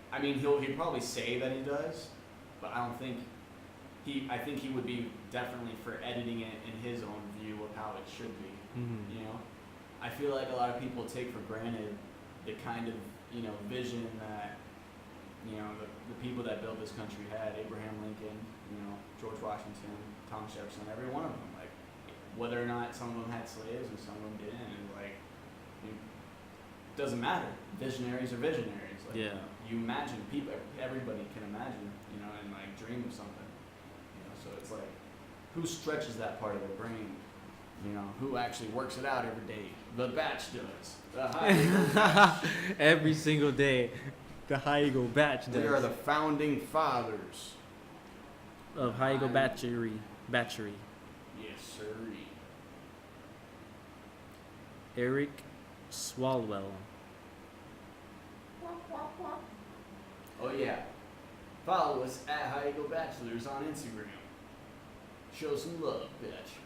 I mean, he'll probably say that he does, but I don't think I think he would be definitely for editing it in his own view of how it should be. Mm-hmm. You know, I feel like a lot of people take for granted the kind of, you know, vision that, you know, the people that built this country had. Abraham Lincoln, you know, George Washington, Thomas Jefferson, every one of them. Like, whether or not some of them had slaves and some of them didn't, and like, it doesn't matter. Visionaries are visionaries. Like, Yeah. you imagine, everybody can imagine, you know, and like dream of something. You know, so it's like, who stretches that part of their brain? You know, who actually works it out every day? The batch does. The high batch. Every single day, the High Eagle Batch does. We are the founding fathers of High Eagle Batchery. Yes, sir. Eric Swalwell. Oh yeah. Follow us at High Eagle Bachelors on Instagram. Show some love, bitch.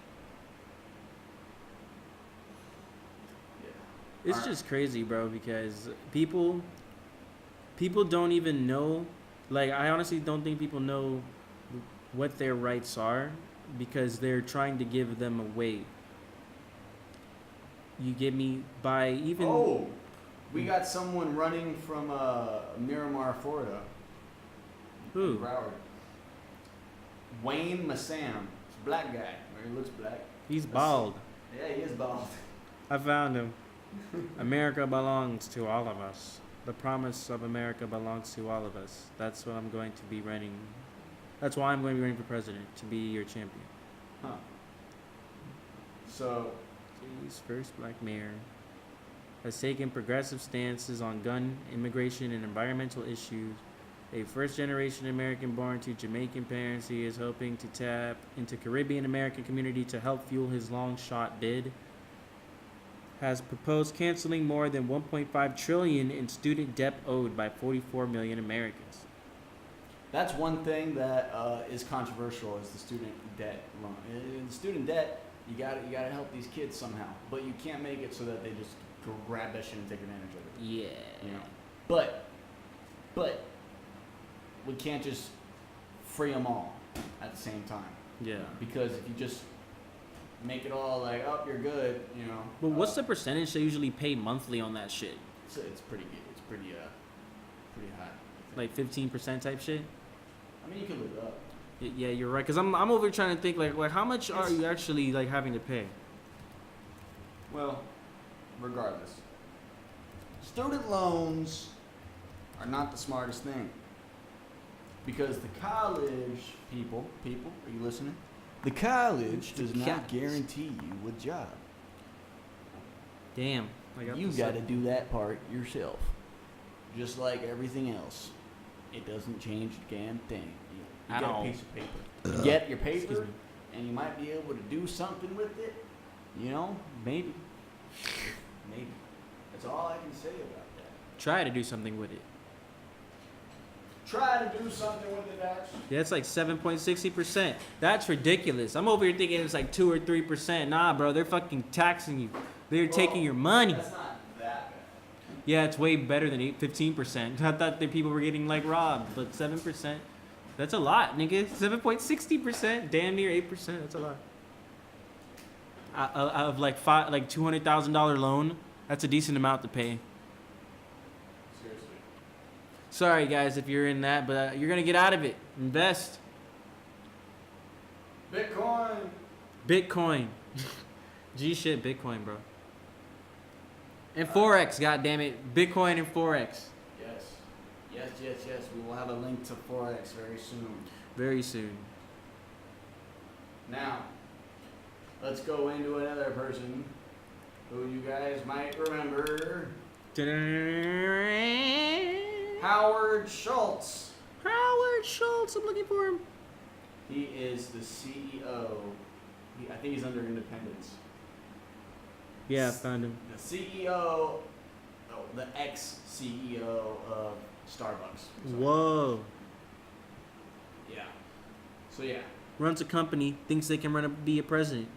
Yeah. It's just crazy, bro, because people don't even know. Like, I honestly don't think people know what their rights are because they're trying to give them away. You get me? By even. Oh, we got someone running from Miramar, Florida. Who? Broward. Wayne Massam. He's a black guy. Or he looks black. He's bald. Yeah, he is bald. I found him. America belongs to all of us. The promise of America belongs to all of us. That's what I'm going to be running. That's why I'm going to be running for president, to be your champion. Huh. So. He's first black mayor. Has taken progressive stances on gun, immigration, and environmental issues. A first-generation American born to Jamaican parents, he is hoping to tap into Caribbean American community to help fuel his long-shot bid. has proposed canceling more than 1.5 trillion in student debt owed by 44 million Americans. That's one thing that is controversial is the student debt loan. In student debt, you gotta help these kids somehow, but you can't make it so that they just go grab that shit and take advantage of it. Yeah. You know, but we can't just free them all at the same time. Yeah. Because if you just make it all like, oh, you're good, you know. But what's the percentage they usually pay monthly on that shit? It's pretty good. It's pretty high. Like 15% type shit? I mean, you can look it up. Yeah, you're right. Cause I'm over here trying to think like how much are you actually like having to pay? Well, regardless, student loans are not the smartest thing because the college people, are you listening? The college does not guarantee you a job. Damn. You got to do that part yourself, just like everything else. It doesn't change a damn thing. You get a piece of paper. You get your paper, and you might be able to do something with it. You know, maybe. That's all I can say about that. Try to do something with it. Try to do something with it, actually. Yeah, it's like 7.60%. That's ridiculous. I'm over here thinking it's like 2 or 3%. Nah, bro, they're fucking taxing you. They're taking your money. That's not that bad. Yeah, it's way better than 15%. I thought that people were getting like robbed, but 7%. That's a lot, nigga. 7.60%, damn near 8%. That's a lot. Out of like $200,000 loan, that's a decent amount to pay. Seriously. Sorry, guys, if you're in that, but you're gonna get out of it. Invest. Bitcoin. G shit, Bitcoin, bro. And Forex, goddammit. Bitcoin and Forex. Yes. We will have a link to Forex very soon. Very soon. Now, let's go into another person who you guys might remember. Howard Schultz. Howard Schultz, I'm looking for him. He is the CEO. I think he's under Independence. Yeah, I found him. The CEO, the ex-CEO of Starbucks. Sorry. Whoa. Yeah. So yeah. Runs a company, thinks they can be a president.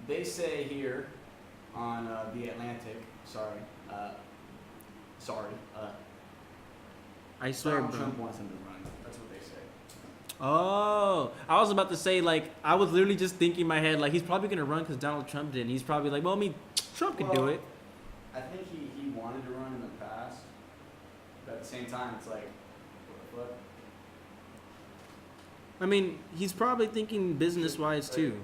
They say here on The Atlantic, I swear, Donald bro. Trump wants him to run. That's what they say. Oh, I was about to say, like, I was literally just thinking in my head, like, he's probably going to run because Donald Trump did. And he's probably like, well, I mean, Trump could do it. I think he wanted to run in the past. But at the same time, it's like, what the fuck? I mean, he's probably thinking business-wise, too.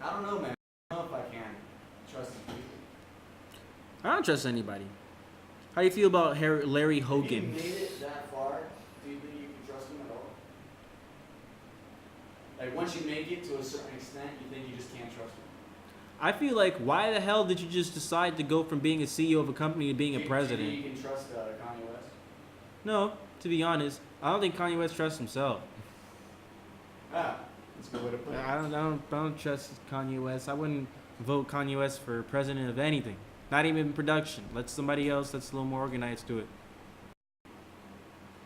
I don't know, man. I don't know if I can trust these people. I don't trust anybody. How do you feel about Larry If Hogan? you made it that far, do you think you can trust him at all? Like, once you make it to a certain extent, you think you just can't trust him? I feel like, why the hell did you just decide to go from being a CEO of a company to being a Do you president? think you can trust Kanye West? No, to be honest, I don't think Kanye West trusts himself. Ah, that's a good way to put it. I don't trust Kanye West. I wouldn't vote Kanye West for president of anything. Not even production. Let somebody else that's a little more organized do it.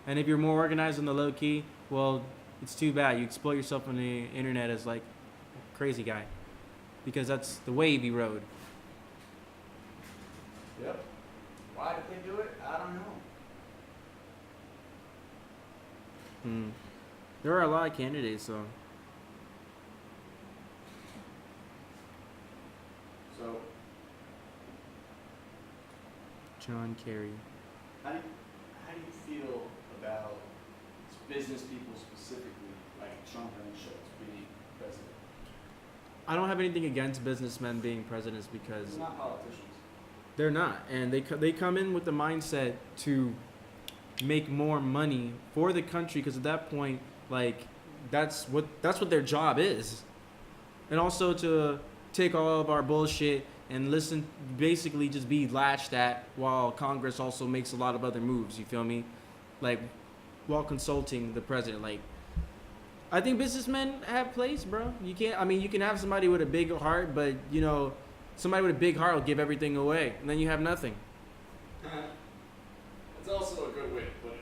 And if you're more organized on the low key, well, it's too bad. You exploit yourself on the internet as like a crazy guy. Because that's the wavy road. Yep. Why did they do it? I don't know. There are a lot of candidates, so. So, John Kerry. how do you feel about business people specifically, like Trump and Schultz being president? I don't have anything against businessmen being presidents because They're not politicians. they're not, and they come in with the mindset to make more money for the country because at that point, like that's what their job is, and also to take all of our bullshit and listen, basically just be latched at while Congress also makes a lot of other moves. You feel me? Like while consulting the president, like. I think businessmen have place, bro. You can have somebody with a big heart, but Somebody with a big heart will give everything away, and then you have nothing. It's also a good way to put it.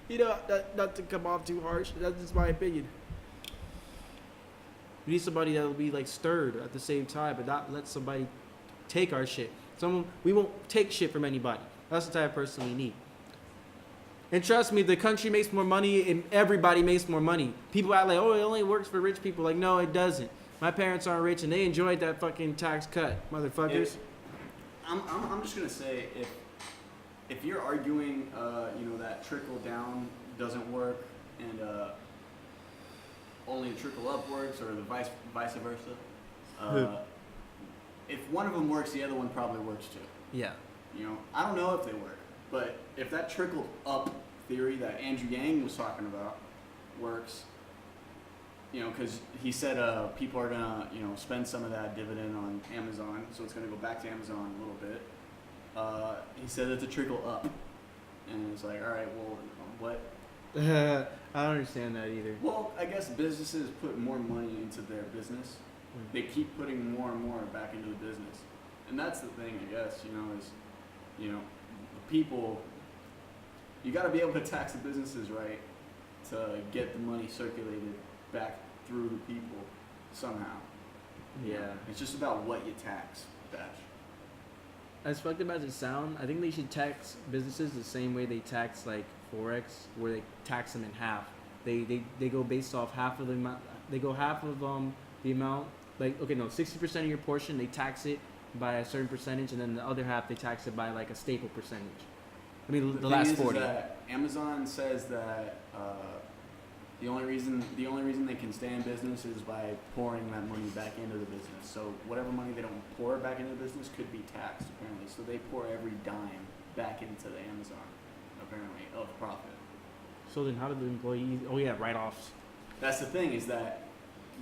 You know, not to come off too harsh. That's just my opinion. We need somebody that will be like stirred at the same time, but not let somebody take our shit. We won't take shit from anybody. That's the type of person we need. And trust me, the country makes more money and everybody makes more money. People act like, oh, it only works for rich people. Like, no, it doesn't. My parents aren't rich and they enjoyed that fucking tax cut, motherfuckers. I'm just gonna say if you're arguing that trickle down doesn't work and only a trickle up works or the vice versa, if one of them works, the other one probably works too. Yeah. I don't know if they work, but if that trickle up theory that Andrew Yang was talking about works, because he said people are gonna spend some of that dividend on Amazon, so it's gonna go back to Amazon a little bit. He said it's a trickle up, and it's like, all right, well, what? I don't understand that either. Well, I guess businesses put more money into their business. They keep putting more and more back into the business, and that's the thing, I guess. The people. You got to be able to tax the businesses right to get the money circulated back through the people somehow. Yeah. It's just about what you tax, Dash. As fucked up as it sounds, I think they should tax businesses the same way they tax like Forex, where they tax them in half. They go based off half of the amount. They go half of the amount. Like, okay, no, 60% of your portion they tax it by a certain percentage, and then the other half they tax it by like a staple percentage. I mean, the last 40. Is that Amazon says that the only reason they can stay in business is by pouring that money back into the business. So whatever money they don't pour back into the business could be taxed apparently. So they pour every dime back into the Amazon apparently of profit. So then, how do the employees? Oh yeah, write-offs. That's the thing, is that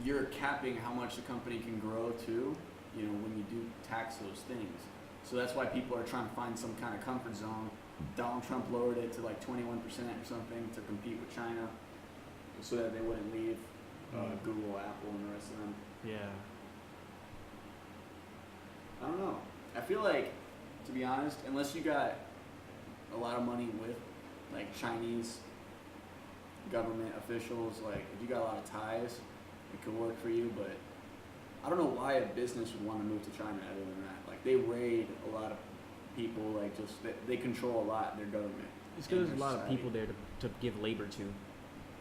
you're capping how much the company can grow to, when you do tax those things. So that's why people are trying to find some kind of comfort zone. Donald Trump lowered it to like 21% or something to compete with China, so that they wouldn't leave Google, Apple, and the rest of them. Yeah. I don't know. I feel like, to be honest, unless you got a lot of money with like Chinese government officials, like if you got a lot of ties, it could work for you. But I don't know why a business would want to move to China other than that. Like they raid a lot of people, like just they control a lot their government. It's because there's a lot of people there to give labor to.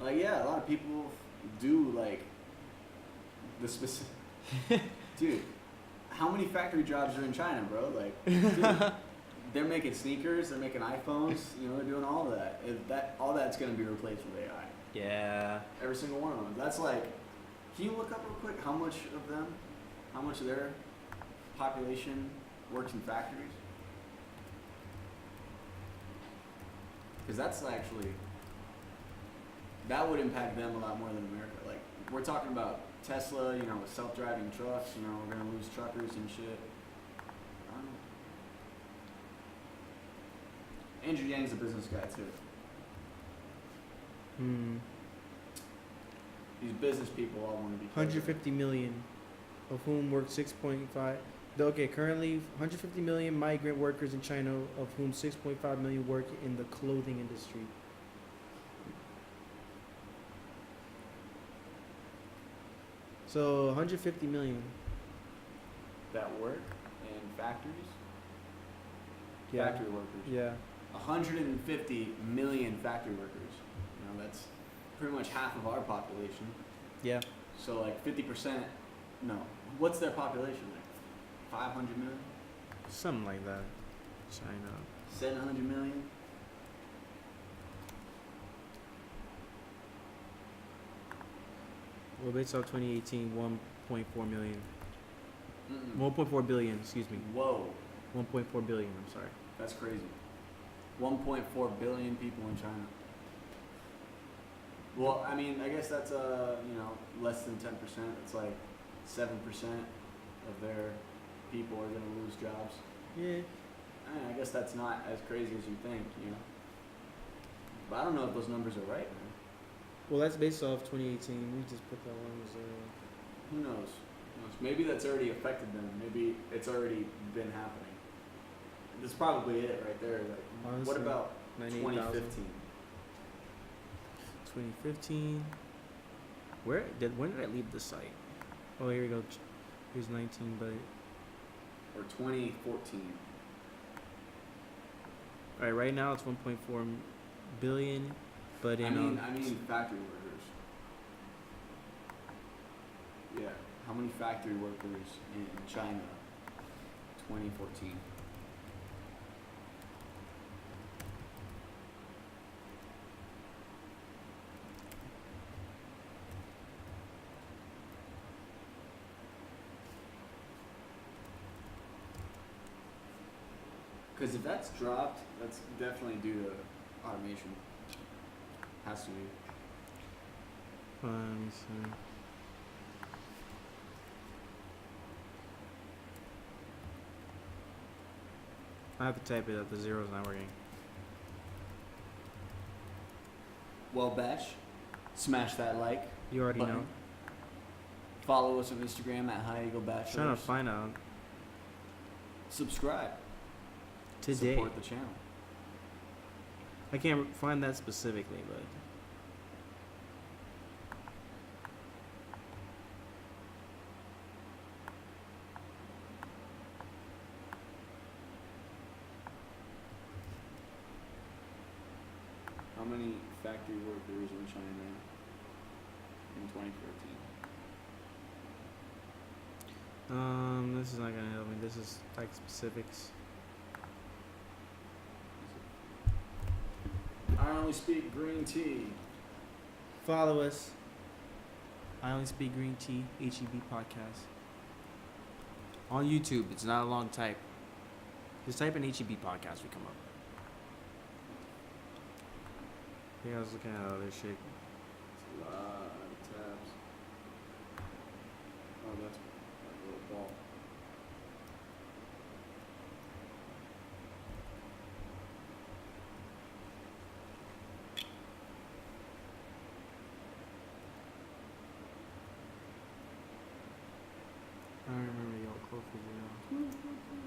Like yeah, a lot of people do like the specific. Dude, how many factory jobs are in China, bro? Like, dude, they're making sneakers, they're making iPhones, they're doing all of that. All that's gonna be replaced with AI. Yeah. Every single one of them. That's like, can you look up real quick how much of their population works in factories? Because that's actually, that would impact them a lot more than America. Like, we're talking about Tesla, with self-driving trucks, we're going to lose truckers and shit. I don't know. Andrew Yang's a business guy, too. These business people all want to be 150 million, of whom work 6.5. Okay, currently 150 million migrant workers in China, of whom 6.5 million work in the clothing industry. So 150 million. that work in factories. Yeah. Factory workers. Yeah. 150 million factory workers. That's pretty much half of our population. Yeah. So like 50%. No. What's their population like? 500 million? Something like that. China. 700 million? Well, based off 2018, 1.4 million. 1.4 billion, excuse me. Whoa. 1.4 billion, I'm sorry. That's crazy. 1.4 billion people in China. Well, I mean, I guess that's less than 10%. It's like 7% of their people are gonna lose jobs. Yeah. I guess that's not as crazy as you think, But I don't know if those numbers are right, man. Well, that's based off 2018. We just put that one as Who knows? Maybe that's already affected them. Maybe it's already been happening. That's probably it right there. Like, Honestly, what about 98,000. 2015? 2015. When did I leave the site? Oh, here we go. Here's 19, but Or 2014? all right. Right now it's 1.4 billion, but in I mean factory workers. Yeah. How many factory workers in China? 2014. Because if that's dropped, that's definitely due to automation. Has to be. let me see. I have to type it up. The zero's not working. Well, Bash, smash that like. You already button. know. Follow us on Instagram at High Eagle Bachelors. Trying to find out Subscribe. today. Support the channel. I can't find that specifically, but How many factory workers in China in 2014? this is not gonna help me. This is like specifics. I only speak green tea. Follow us. I only speak green tea. HEB podcast on YouTube. It's not a long type. Just type in HEB podcast. We come up. Yeah, I was looking at other shit. It's a lot of tabs. Oh, that's a little ball. I don't remember y'all close video.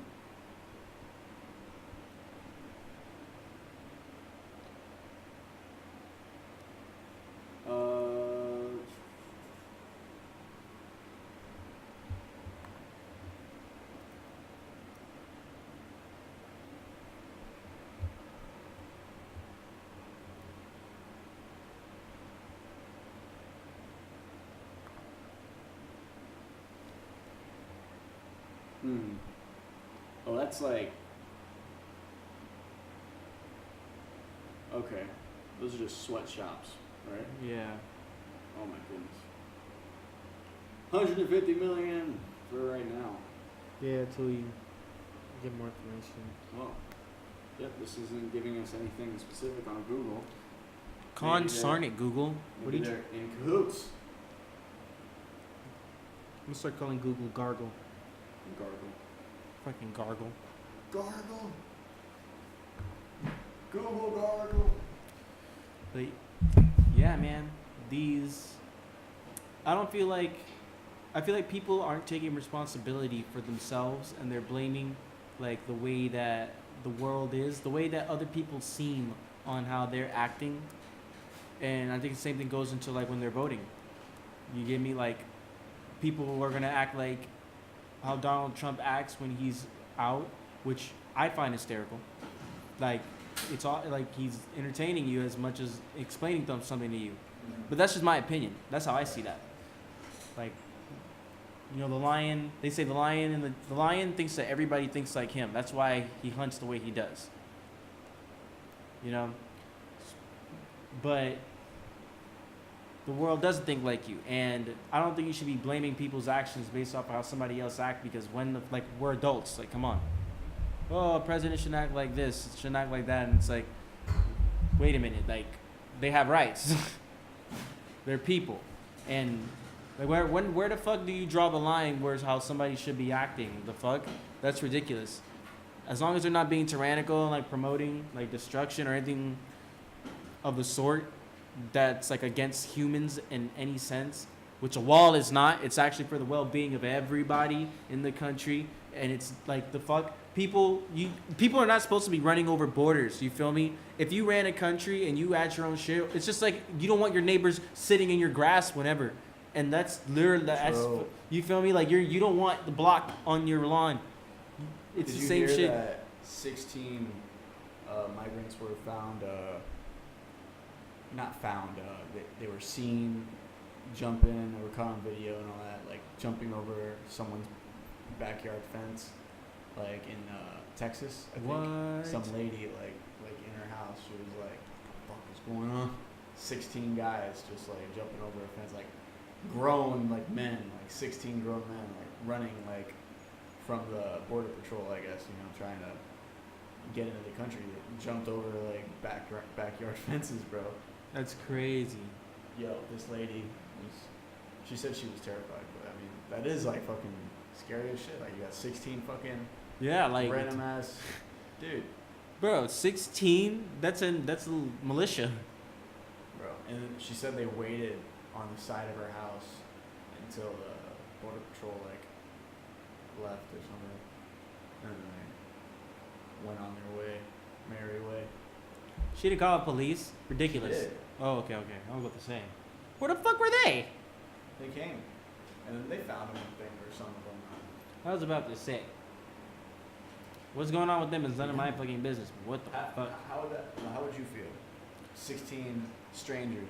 Oh, that's like. Okay. Those are just sweatshops, right? Yeah. Oh my goodness. 150 million for right now. Yeah, until you get more information. Well, yep, this isn't giving us anything specific on Google. Consarn it, Google. What Maybe did you? they're in cahoots. I'm gonna start calling Google Gargle. Gargle. Fucking Gargle. Gargle. Google Gargle. But yeah, man, I feel like people aren't taking responsibility for themselves, and they're blaming like the way that the world is, the way that other people seem on how they're acting. And I think the same thing goes into like when they're voting. You get me? Like people who are gonna act like how Donald Trump acts when he's out, which I find hysterical. Like it's all like he's entertaining you as much as explaining something to you. But that's just my opinion. That's how I see that. Like, you know, the lion. They say the lion thinks that everybody thinks like him. That's why he hunts the way he does. You know. But the world doesn't think like you, and I don't think you should be blaming people's actions based off of how somebody else acts. Because we're adults. Like, come on. Oh, a president shouldn't act like this. Shouldn't act like that. And it's like, wait a minute. Like, they have rights. They're people, and like where the fuck do you draw the line? Where's how somebody should be acting? The fuck? That's ridiculous. As long as they're not being tyrannical and like promoting like destruction or anything of the sort that's like against humans in any sense, which a wall is not. It's actually for the well-being of everybody in the country, and it's like the fuck people are not supposed to be running over borders. You feel me? If you ran a country and you add your own shit, it's just like you don't want your neighbors sitting in your grass whenever, and that's literally True. you feel me? Like you don't want the block on your lawn. It's Did the you same hear shit. that 16 migrants were found, not found, they were seen jumping, they were caught on video and all that, like jumping over someone's backyard fence, like in Texas, I think. What? Some lady, like in her house, she was like, what the fuck is going on? 16 guys just like jumping over a fence, like grown like men, like 16 grown men, like running like from the border patrol, I guess, you know, trying to get into the country. They jumped over like backyard fences, bro. That's crazy. Yo, this lady she said she was terrified, but I mean, that is like fucking scary as shit. Like you got 16 fucking Yeah, like random ass dude, bro, 16. That's a militia. bro. And then she said they waited on the side of her house until the border patrol like left or something, and then they went on their way, merry way. She didn't call the police. Ridiculous. She did. Oh, okay. I was about to say. Where the fuck were they? They came, and then they found them, I think, or some of them. I was about to say. What's going on with them is none of my fucking business. But what the fuck? How would you feel? 16 strangers,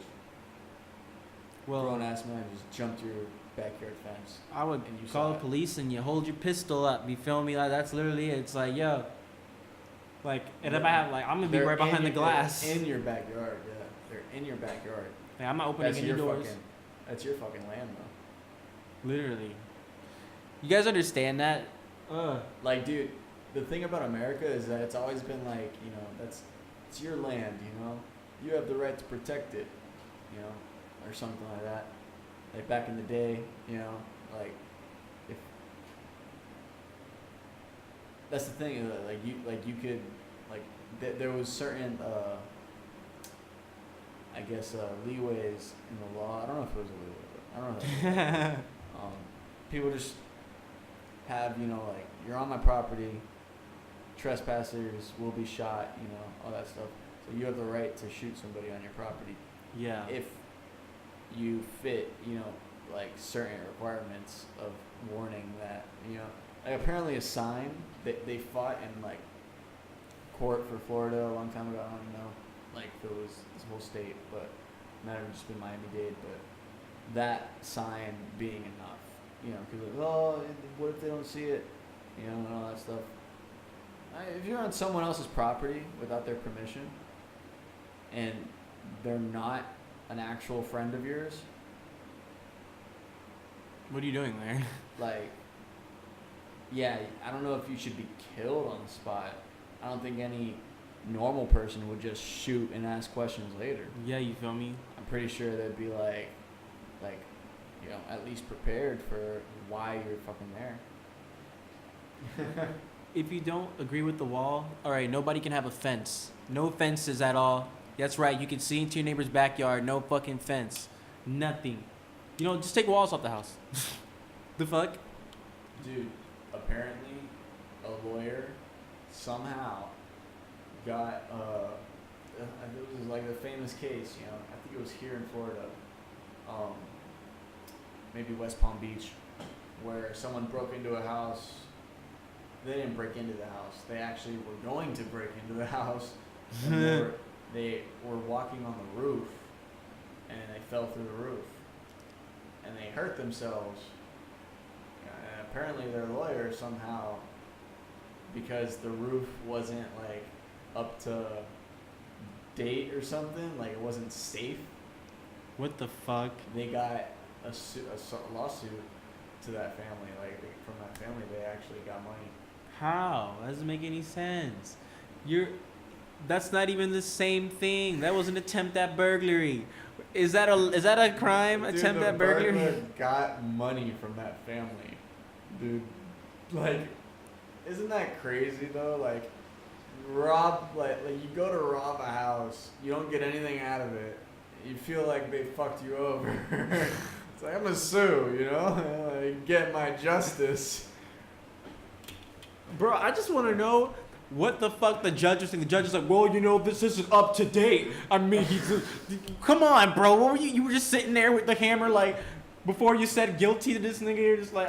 Well, grown ass men, just jumped your backyard fence. I would and you call saw the it. police and you hold your pistol up. You feel me? Like that's literally it. It's like, yo. Like, and if I have like, I'm gonna be They're right behind the in- glass. they're in your backyard, yeah. They're in your backyard. Like, I'm not opening That's any your doors. fucking. That's your fucking land, though. Literally. You guys understand that? Like, dude, the thing about America is that it's always been like, you know, it's your land, you know. You have the right to protect it, you know, or something like that. Like back in the day, you know, like if that's the thing, like you could like there was certain I guess leeways in the law. I don't know if it was a leeway, but I don't know. People just have, you know, like, you're on my property, trespassers will be shot, you know, all that stuff. So you have the right to shoot somebody on your property Yeah. if you fit, you know, like certain requirements of warning that, you know, like apparently a sign that they fought in like court for Florida a long time ago. I don't know, like if it was this whole state, but it might have just been Miami-Dade, but that sign being enough, you know, because like, oh, what if they don't see it, you know, and all that stuff. If you're on someone else's property without their permission, and they're not an actual friend of yours, What are you doing there? like, yeah, I don't know if you should be killed on the spot. I don't think any normal person would just shoot and ask questions later. Yeah, you feel me? I'm pretty sure they'd be like, you know, at least prepared for why you're fucking there. If you don't agree with the wall, all right, nobody can have a fence. No fences at all. That's right. You can see into your neighbor's backyard. No fucking fence. Nothing. You know, just take walls off the house. The fuck? Dude, apparently a lawyer somehow got it was like the famous case, you know, I think it was here in Florida, maybe West Palm Beach, where someone broke into a house. They didn't break into the house. They actually were going to break into the house. And they were walking on the roof, and they fell through the roof, and they hurt themselves. And apparently their lawyer somehow, because the roof wasn't like up to date or something, like it wasn't safe, What the fuck? they got a lawsuit to that family. Like from that family, they actually got money. How? That doesn't make any sense. That's not even the same thing. That was an attempt at burglary. Is that a crime? Dude, Attempt the at burglary? burglar got money from that family, dude. Like, isn't that crazy though? Like, like you go to rob a house, you don't get anything out of it. You feel like they fucked you over. It's like, I'm gonna sue, you know, like, get my justice. Bro, I just want to know what the fuck the judge is saying. The judge is like, well, you know, this isn't up to date. I mean, come on, bro. What were you? You were just sitting there with the hammer, like, before you said guilty to this nigga. You're just like,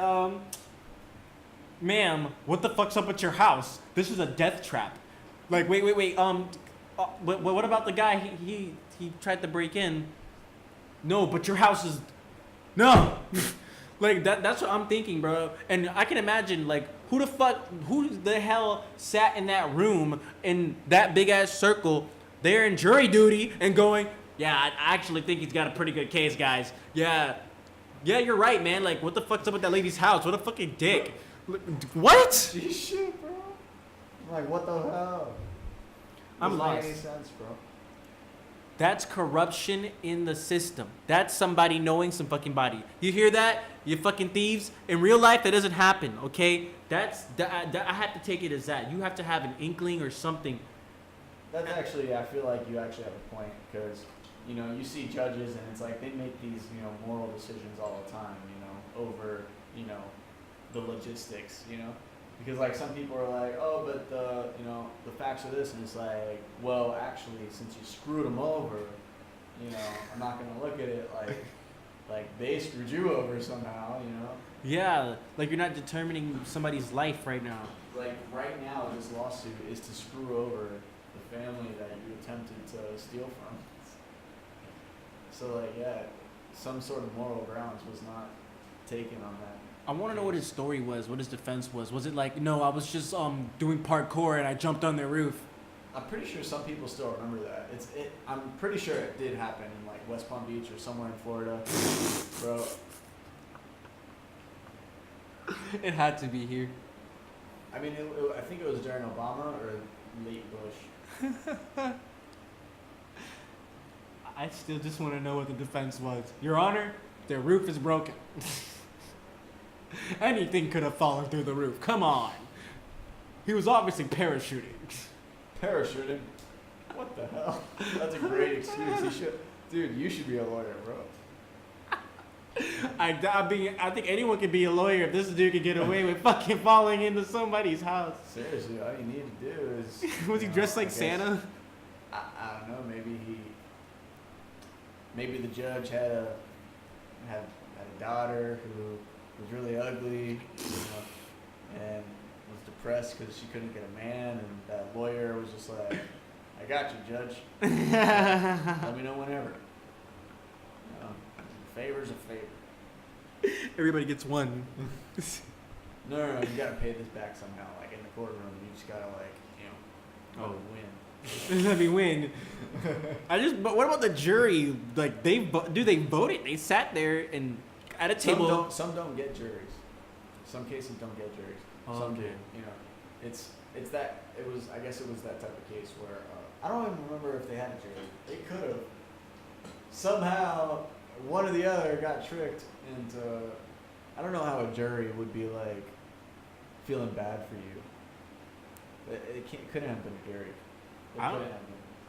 ma'am, what the fuck's up at your house? This is a death trap. Like, wait. What about the guy? He tried to break in. No, but your house is no. Like that's what I'm thinking, bro. And I can imagine, like, who the hell sat in that room in that big ass circle? They're in jury duty and going, yeah, I actually think he's got a pretty good case, guys. Yeah, you're right, man. Like, what the fuck's up with that lady's house? What a fucking dick. What? Gee, shit, bro. I'm like, what the hell? I'm Doesn't make lost. any sense, bro. That's corruption in the system. That's somebody knowing some fucking body. You hear that? You fucking thieves. In real life, that doesn't happen, okay? I have to take it as that. You have to have an inkling or something. That's actually, I feel like you actually have a point, because, you know, you see judges and it's like they make these, you know, moral decisions all the time, you know, over, you know, the logistics, you know? Because, like, some people are like, oh, but the, you know, the facts are this, and it's like, well, actually, since you screwed them over, you know, I'm not gonna look at it like they screwed you over somehow, you know? Yeah, like you're not determining somebody's life right now. Like, right now, this lawsuit is to screw over the family that you attempted to steal from. So, like, yeah, some sort of moral grounds was not taken on that. I want to know what his story was, what his defense was. Was it like, no, I was just doing parkour and I jumped on their roof? I'm pretty sure some people still remember that. I'm pretty sure it did happen in, like, West Palm Beach or somewhere in Florida, bro. It had to be here. I mean, I think it was during Obama or late Bush. I still just want to know what the defense was. Your Honor, their roof is broken. Anything could have fallen through the roof. Come on. He was obviously parachuting. Parachuting? What the hell? That's a great excuse. Dude, you should be a lawyer, bro. I think anyone could be a lawyer if this dude could get away with fucking falling into somebody's house. Seriously, all you need to do is... Was he dressed like Santa? I don't know, maybe the judge had a daughter who was really ugly, you know, and was depressed because she couldn't get a man, and that lawyer was just like, I got you, judge. Let me know whenever. You know, a favor's a favor. Everybody gets one. No, you gotta pay this back somehow. Like, in the courtroom, you just gotta, like, you know, win. Let me win. But what about the jury? Like, they voted. They sat there and at a table. Some don't get juries. Some cases don't get juries. Oh, Some okay. do. You know, it's that. I guess it was that type of case where I don't even remember if they had a jury. They could have. Somehow, one or the other got tricked into. I don't know how a jury would be like feeling bad for you. It couldn't have been a jury. I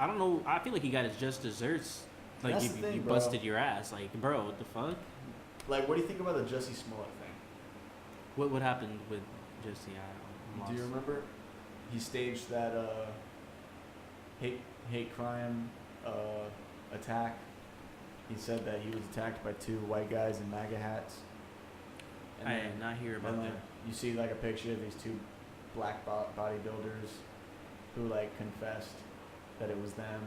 don't know. I feel like he got his just desserts. Like, That's you the thing, busted bro. your ass. Like, bro, what the fuck? Like, what do you think about the Jussie Smollett thing? What happened with Jesse? I'm lost. Do you remember? He staged that hate crime attack. He said that he was attacked by two white guys in MAGA hats. And I then- did not hear about and, that. like, you see, like, a picture of these two black bodybuilders who, like, confessed that it was them,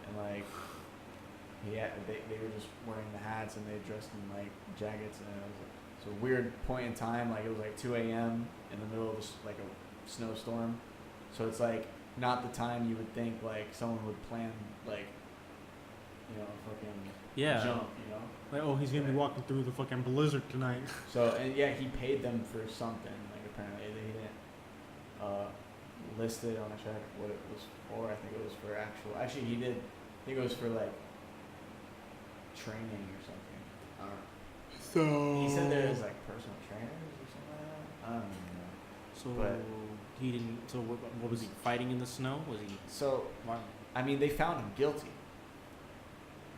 and, like, they were just wearing the hats and they dressed in, like, jackets, and it was a weird point in time. Like, it was like 2 a.m. in the middle of like a snowstorm, so it's like not the time you would think like someone would plan, like, you know, fucking jump, you know. Like, oh, he's gonna be walking through the fucking blizzard tonight. So, and yeah, he paid them for something. Like, apparently they didn't list it on a check what it was for. I think it was for actually he did. I think it was for like training or something. I don't know. So He said there was like personal trainers or something like that. I don't even know. So But- he didn't. So what was he fighting in the snow? Was he? So, Why? I mean, they found him guilty.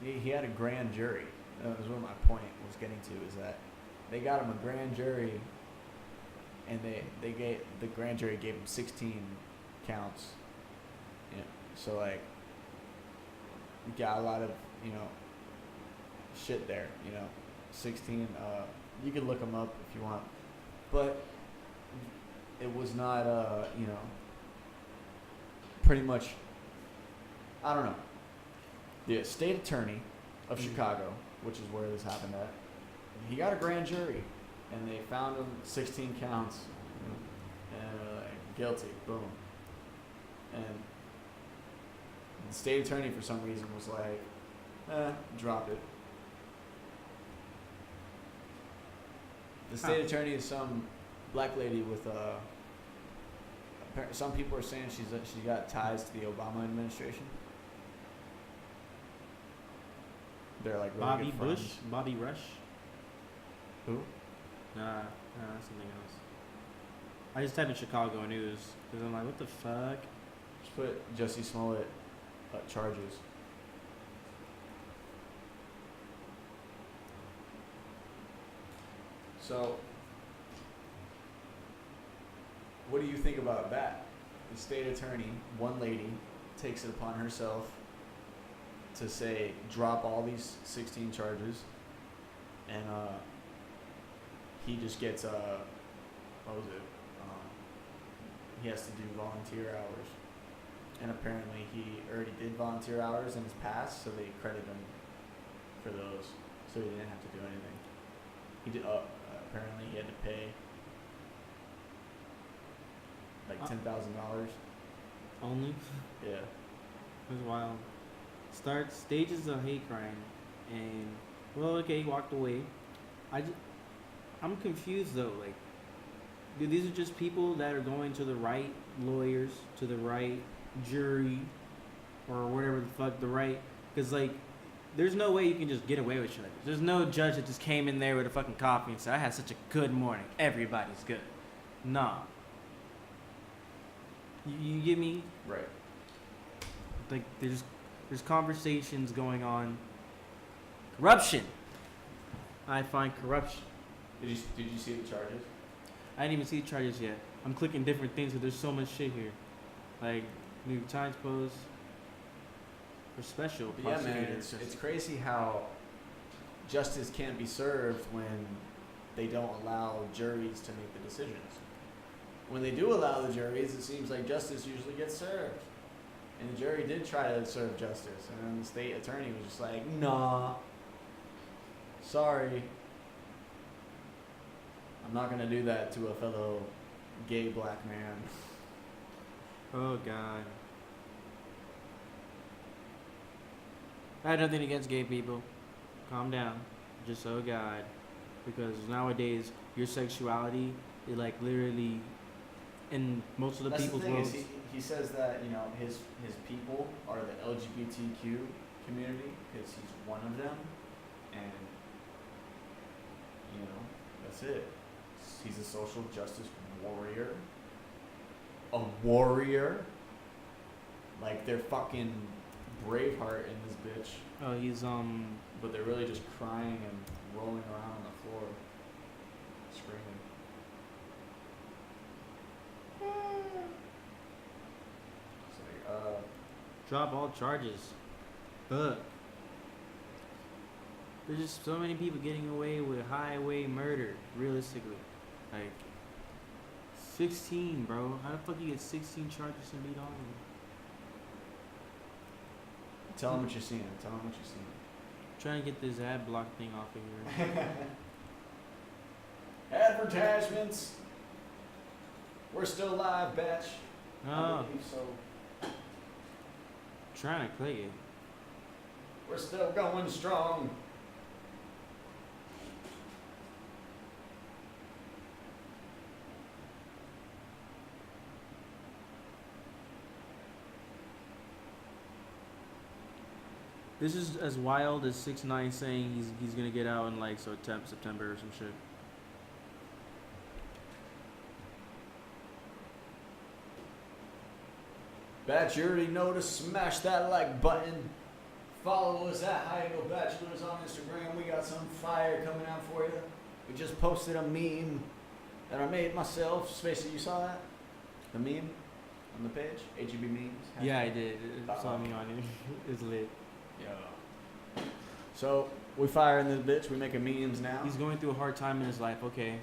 He had a grand jury. That was what my point was getting to, is that they got him a grand jury, and the grand jury gave him 16 counts. Yeah. So like, you got a lot of, shit there. 16. You can look them up if you want, but it was not. Pretty much. I don't know. The state attorney of Chicago, which is where this happened at, he got a grand jury, and they found him 16 counts, and guilty. Boom. And the state attorney, for some reason, was like, drop it. The state attorney is some black lady with some people are saying she got ties to the Obama administration. They're like really Bobby good friends. Bush, Bobby Rush. Who? Nah, that's something else. I just typed in Chicago news because I'm like, what the fuck? Just put Jussie Smollett charges. So, what do you think about that? The state attorney, one lady, takes it upon herself to say, drop all these 16 charges, and he just gets what was it? He has to do volunteer hours, and apparently he already did volunteer hours in his past, so they credit him for those, so he didn't have to do anything. He did. Apparently he had to pay like $10,000. Only? Yeah. It was wild. Stages of hate crime, and well, okay, he walked away. I'm confused though. Like, dude, these are just people that are going to the right lawyers, to the right jury, or whatever the fuck the right. Because like, there's no way you can just get away with shit like this. There's no judge that just came in there with a fucking coffee and said, "I had such a good morning. Everybody's good." Nah. You get me? Right. Like, there's conversations going on. Corruption. I find corruption. Did you see the charges? I didn't even see the charges yet. I'm clicking different things because there's so much shit here. Like, New York Times post for special But yeah, man, prosecutors. it's crazy how justice can't be served when they don't allow juries to make the decisions. When they do allow the juries, it seems like justice usually gets served. And the jury did try to serve justice, and then the state attorney was just like, nah, sorry. I'm not going to do that to a fellow gay black man. Oh, God. I had nothing against gay people. Calm down. Just, oh, God. Because nowadays, your sexuality is like literally in most of the That's people's the thing worlds. is he says that, you know, his people are the LGBTQ community because he's one of them, and, you know, that's it. He's a social justice warrior. A warrior? Like, they're fucking Braveheart in this bitch. Oh, he's, But they're really just crying and rolling around on the floor, screaming. It's like, drop all charges. Fuck. There's just so many people getting away with highway murder, realistically. Like, 16, bro. How the fuck you get 16 charges and beat all of them? tell them what you're seeing. Tell them what you're seeing. Trying to get this ad block thing off of here. Advertisements. We're still live, batch. I No, believe so. trying to click it. We're still going strong. This is as wild as 6ix9ine saying he's gonna get out in like September or some shit. Batch, you already know to smash that like button. Follow us at High Angle Bachelors on Instagram. We got some fire coming out for you. We just posted a meme that I made myself. Spacey, you saw that? The meme on the page? HEB memes? Yeah, I did. It saw me on it. It's lit. Yeah. So, we fire in this bitch. We making memes now. He's going through a hard time in his life. Okay.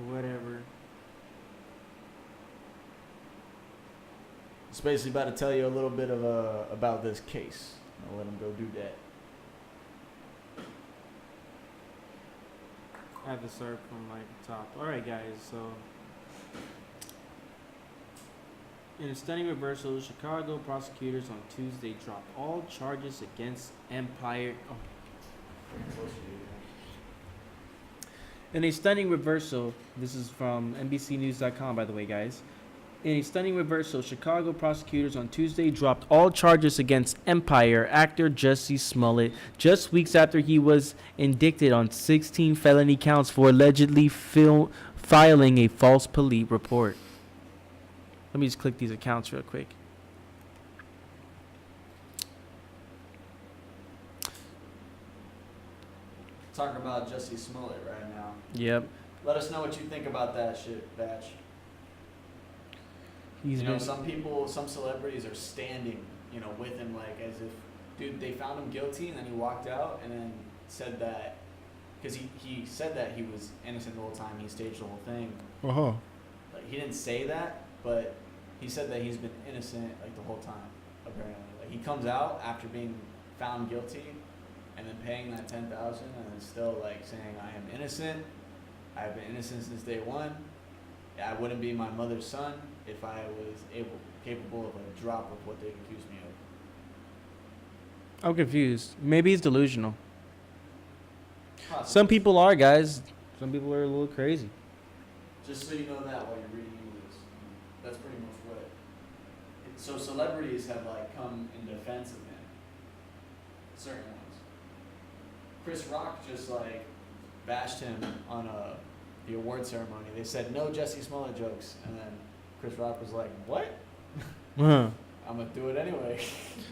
Whatever. Spacey about to tell you a little bit of about this case. I'll let him go do that. I have to start from like the top. All right, guys. So, in a stunning reversal, Chicago prosecutors on Tuesday dropped all charges against Empire. Oh. In a stunning reversal, this is from NBCNews.com, by the way, guys. In a stunning reversal, Chicago prosecutors on Tuesday dropped all charges against Empire actor Jussie Smollett just weeks after he was indicted on 16 felony counts for allegedly filing a false police report. Let me just click these accounts real quick. Talking about Jussie Smollett right now. Yep. Let us know what you think about that shit, Batch. He's You know, been, some celebrities are standing, you know, with him, like, as if, dude, they found him guilty, and then he walked out, and then said that, because he said that he was innocent the whole time, he staged the whole thing. Like, he didn't say that, but he said that he's been innocent, like, the whole time, apparently. Like, he comes out after being found guilty, and then paying that $10,000, and then still, like, saying, I am innocent, I've been innocent since day one, I wouldn't be my mother's son if I was capable of a drop of what they accused me of. I'm confused. Maybe he's delusional. Possibly. Some people are, guys. Some people are a little crazy. Just so you know that while you're reading this, that's pretty much what it. So celebrities have like come in defense of him. Certain ones. Chris Rock just like bashed him on the award ceremony. They said no Jussie Smollett jokes, and then Chris Rock was like, "What? Uh-huh. I'm gonna do it anyway."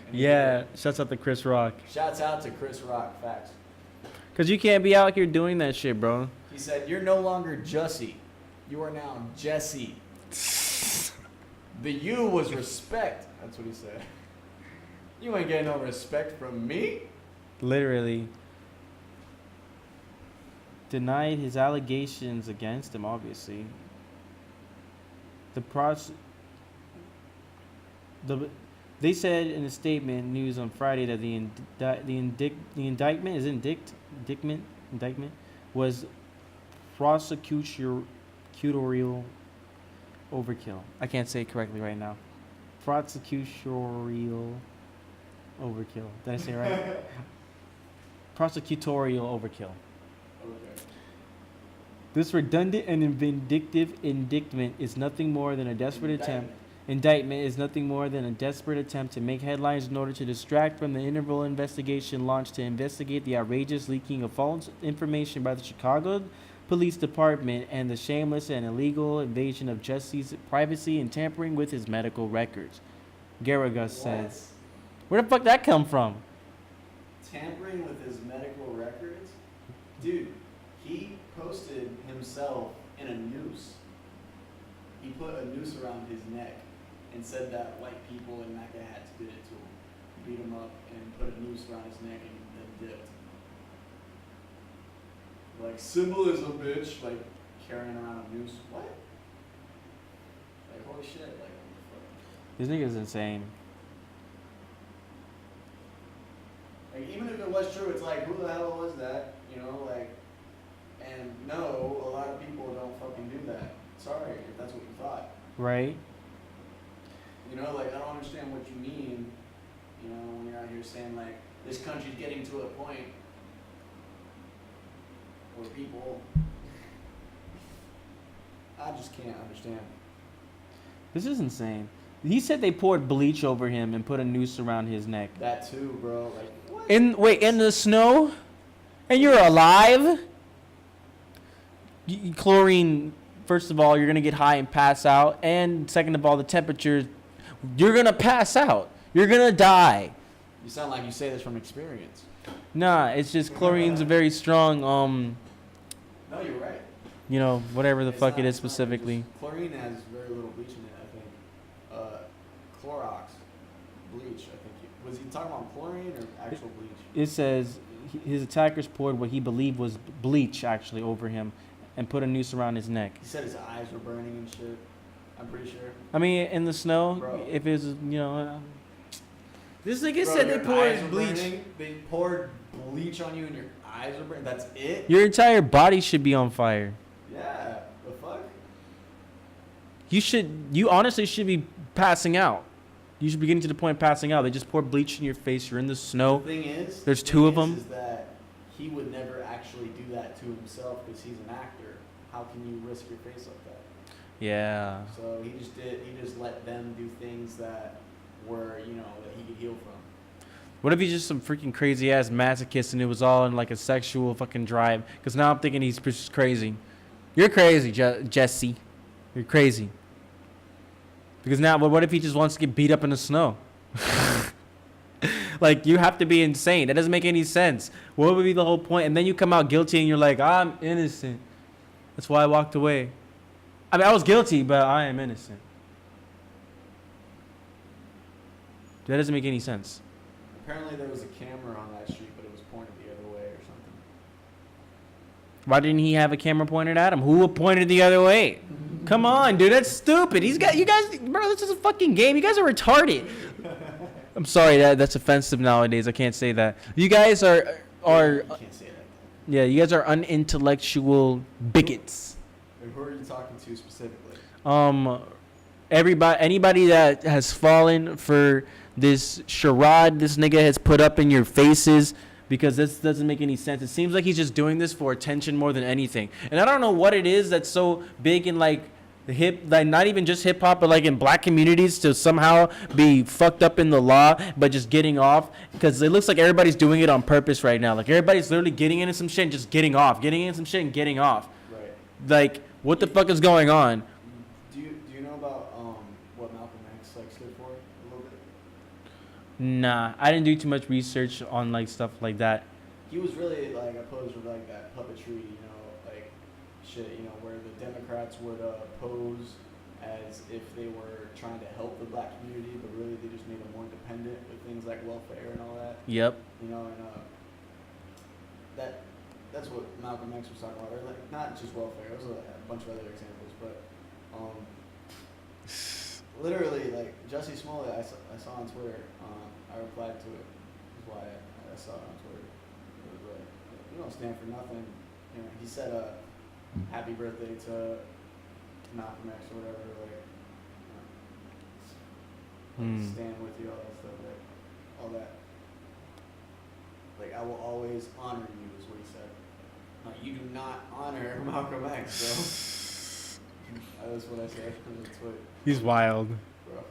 And he Yeah, did shouts out to Chris Rock. it. Shouts out to Chris Rock. Facts. Because you can't be out here doing that shit, bro. He said, "You're no longer Jussie. You are now Jesse." The U was respect. That's what he said. You ain't getting no respect from me. Literally. Denied his allegations against him, obviously. They said in a statement news on Friday that the indictment was prosecutorial overkill. I can't say it correctly right now. Prosecutorial overkill. Did I say it right? Prosecutorial overkill. Okay. This redundant and vindictive indictment is nothing more than a desperate attempt. Indictment is nothing more than a desperate attempt to make headlines in order to distract from the interval investigation launched to investigate the outrageous leaking of false information by the Chicago Police Department and the shameless and illegal invasion of Jussie's privacy and tampering with his medical records. Garrigus says. Where the fuck that come from? Tampering with his medical records? Dude, he posted himself in a noose. He put a noose around his neck and said that white people in Mecca had to do it to him. Beat him up and put a noose around his neck and then dipped. Like, symbolism, bitch. Like, carrying around a noose. What? Like, holy shit. Like, what This nigga's insane. the fuck? Like, even if it was true, it's like, who the hell was that? You know, like, and no, a lot of people don't fucking do that. Sorry if that's what you thought. Right? You know, like, I don't understand what you mean, you know, when you're out here saying, like, this country's getting to a point where people, I just can't understand. This is insane. He said they poured bleach over him and put a noose around his neck. That too, bro. Like, what? In the snow? And you're alive? Chlorine, first of all, you're going to get high and pass out. And second of all, the temperature, you're going to pass out. You're going to die. You sound like you say this from experience. Nah, it's just chlorine's a very strong, No, you're right. you know, whatever the It's fuck not- it is it's not specifically. just- chlorine has very little bleach in it, I think. Clorox, bleach, I think. Was he talking about chlorine or actual bleach? It says his attackers poured what he believed was bleach actually over him and put a noose around his neck. He said his eyes were burning and shit. I'm pretty sure. I mean, in the snow, Bro. if it's, you know. This nigga Bro, said they your poured eyes were bleach. burning, they poured bleach on you and your eyes were burning. That's it? Your entire body should be on fire. Yeah. The fuck? You honestly should be passing out. You should be getting to the point of passing out. They just pour bleach in your face. You're in the snow. The thing is, There's the two thing of them. Is that he would never actually do that to himself because he's an actor. How can you risk your face like that? Yeah. So he just let them do things that were, you know, that he could heal from. What if he's just some freaking crazy ass masochist and it was all in like a sexual fucking drive? Because now I'm thinking he's just crazy. You're crazy, Jesse. You're crazy. Because now, but what if he just wants to get beat up in the snow? Like, you have to be insane. That doesn't make any sense. What would be the whole point? And then you come out guilty and you're like, I'm innocent. That's why I walked away. I mean, I was guilty, but I am innocent. That doesn't make any sense. Apparently there was a camera on that street, but it was pointed the other way or something. Why didn't he have a camera pointed at him? Who pointed the other way? Come on, dude, that's stupid. You guys, bro, this is a fucking game. You guys are retarded. I'm sorry, that's offensive nowadays. I can't say that. You guys are You can't say that. yeah, you guys are unintellectual bigots. And who are you talking to specifically? Anybody that has fallen for this charade this nigga has put up in your faces, because this doesn't make any sense. It seems like he's just doing this for attention more than anything. And I don't know what it is that's so big in like the like not even just hip hop, but like in black communities to somehow be fucked up in the law, but just getting off. Because it looks like everybody's doing it on purpose right now. Like everybody's literally getting into some shit and just getting off, getting into some shit and getting off. Right. Like, what the fuck is going on? Do you know about what Malcolm X like stood for a little bit? Nah, I didn't do too much research on like stuff like that. He was really like opposed to like that puppetry, you know, like shit, you know, where the Democrats would pose as if they were trying to help the black community, but really they just made them more dependent with things like welfare and all that. Yep. You know, and that's what Malcolm X was talking about, or like not just welfare. There was a bunch of other examples, but literally like Jussie Smollett, I saw on Twitter. I replied to it. That's why I saw it on Twitter. It was like, you don't stand for nothing. You know, he said happy birthday to Malcolm X or whatever. Like, you know, stand with you, all that stuff. Like, all that. Like, I will always honor you, is what he said. Like, you do not honor Malcolm X, so. That's what I said on the Twitter. He's wild. Bro.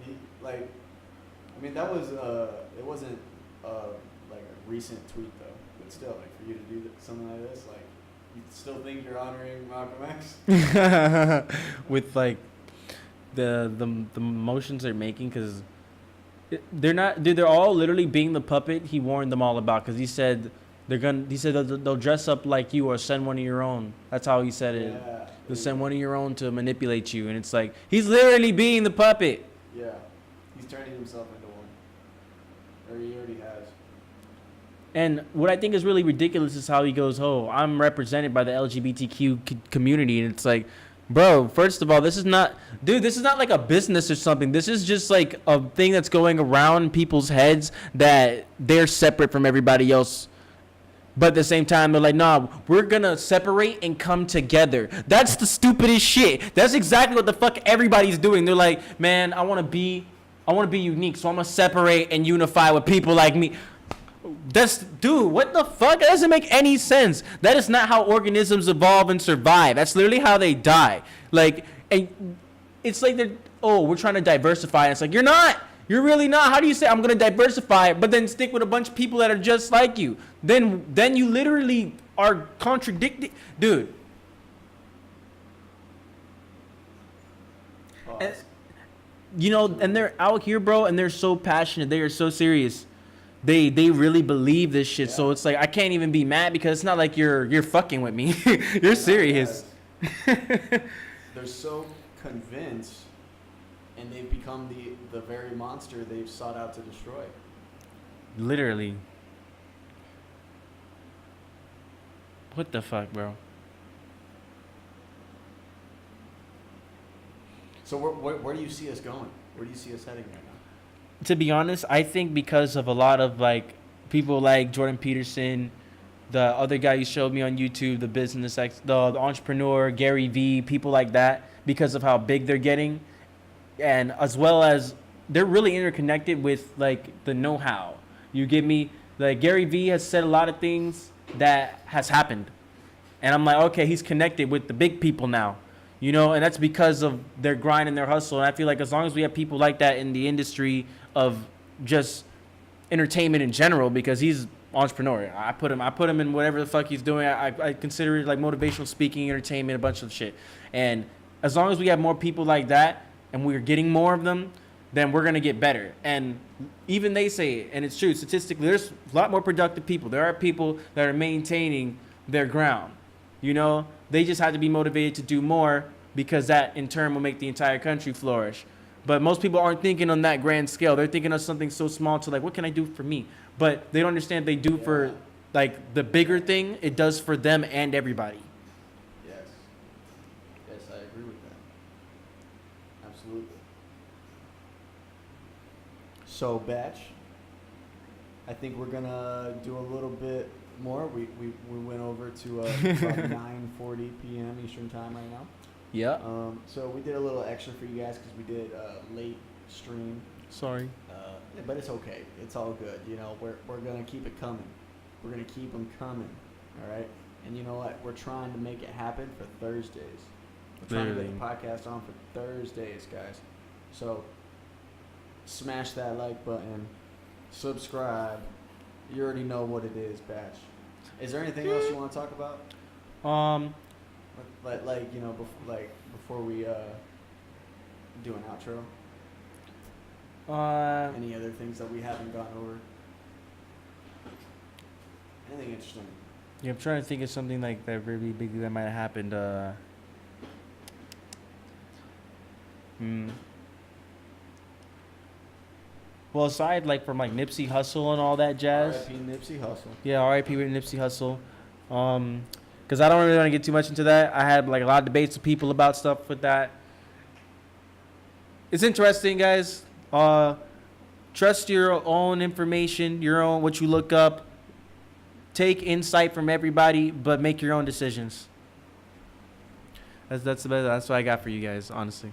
He, like, I mean, that was, it wasn't, like, a recent tweet, though. But still, like, for you to do something like this, like, you still think you're honoring Malcolm X? With, like, the motions they're making, because they're not, dude, they're all literally being the puppet he warned them all about, because he said they'll dress up like you or send one of your own. That's how he said it. Yeah. They'll send one of your own to manipulate you, and it's like, he's literally being the puppet. Yeah. He's turning himself into one. Or he already has. And what I think is really ridiculous is how he goes, oh, I'm represented by the LGBTQ community. And it's like, bro, first of all, this is not like a business or something. This is just like a thing that's going around people's heads that they're separate from everybody else. But at the same time, they're like, nah, we're going to separate and come together. That's the stupidest shit. That's exactly what the fuck everybody's doing. They're like, man, I want to be unique, so I'm going to separate and unify with people like me. Dude, what the fuck? That doesn't make any sense. That is not how organisms evolve and survive. That's literally how they die. Like, and it's like we're trying to diversify. And it's like, you're not. You're really not. How do you say I'm going to diversify, but then stick with a bunch of people that are just like you? Then you literally are contradicting. Dude. Pause. you know, and they're out here, bro, and they're so passionate. They are so serious. They really believe this shit. So it's like I can't even be mad because it's not like you're fucking with me. You're serious. They're so convinced, and they've become the very monster they've sought out to destroy. Literally. What the fuck, bro? So where do you see us going? Where do you see us heading right now? To be honest, I think because of a lot of like people like Jordan Peterson, the other guy you showed me on YouTube, the entrepreneur, Gary V, people like that, because of how big they're getting, and as well as they're really interconnected with like the know-how. You get me? Like Gary V has said a lot of things that has happened, and I'm like, okay, he's connected with the big people now, you know, and that's because of their grind and their hustle. And I feel like as long as we have people like that in the industry of just entertainment in general, because he's entrepreneur. I put him in whatever the fuck he's doing. I consider it like motivational speaking, entertainment, a bunch of shit. And as long as we have more people like that and we're getting more of them, then we're going to get better. And even they say it, and it's true, statistically, there's a lot more productive people. There are people that are maintaining their ground. You know, they just have to be motivated to do more because that in turn will make the entire country flourish. But most people aren't thinking on that grand scale. They're thinking of something so small to like, what can I do for me? But they don't understand they do for like the bigger thing, it does for them and everybody. Yes. Yes, I agree with that. Absolutely. So, Batch, I think we're gonna do a little bit more. We went over to about 9:40 p.m. Eastern time right now. Yeah. So we did a little extra for you guys because we did late stream. Sorry. But it's okay. It's all good. You know, we're gonna keep it coming. We're gonna keep them coming. All right. And you know what? We're trying to make it happen for Thursdays. We're trying to get the podcast on for Thursdays, guys. So smash that like button, subscribe. You already know what it is, Batch. Is there anything else you want to talk about? Like you know, before we do an outro. Any other things that we haven't gone over? Anything interesting? Yeah, I'm trying to think of something like that really big that might have happened. Well, aside like from like Nipsey Hussle and all that jazz. R.I.P. Nipsey Hussle. Yeah, R.I.P. with Nipsey Hussle. Because I don't really want to get too much into that. I had like a lot of debates with people about stuff with that. It's interesting, guys. Trust your own information, your own what you look up. Take insight from everybody, but make your own decisions. That's the best. That's what I got for you guys, honestly.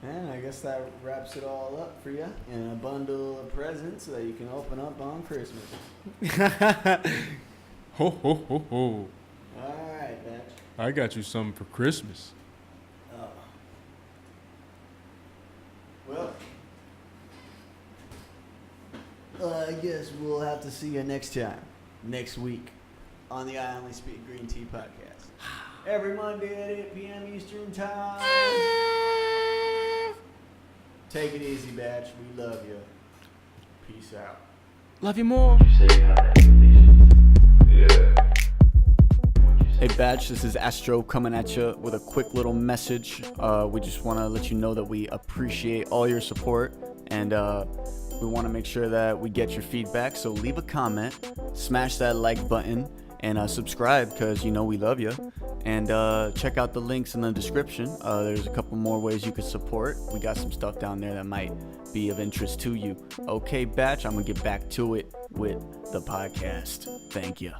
And I guess that wraps it all up for you in a bundle of presents that you can open up on Christmas. Ho, ho, ho, ho. All right, Batch. I got you something for Christmas. Well, I guess we'll have to see you next time, next week, on the I Only Speak Green Tea podcast. Every Monday at 8 p.m. Eastern time. Take it easy, Batch. We love you. Peace out. Love you more. Hey Batch, this is Astro coming at you with a quick little message. We just want to let you know that we appreciate all your support, and we want to make sure that we get your feedback. So leave a comment, smash that like button, and subscribe because you know we love you. And check out the links in the description. There's a couple more ways you could support. We got some stuff down there that might be of interest to you. Okay, Batch, I'm going to get back to it with the podcast. Thank you.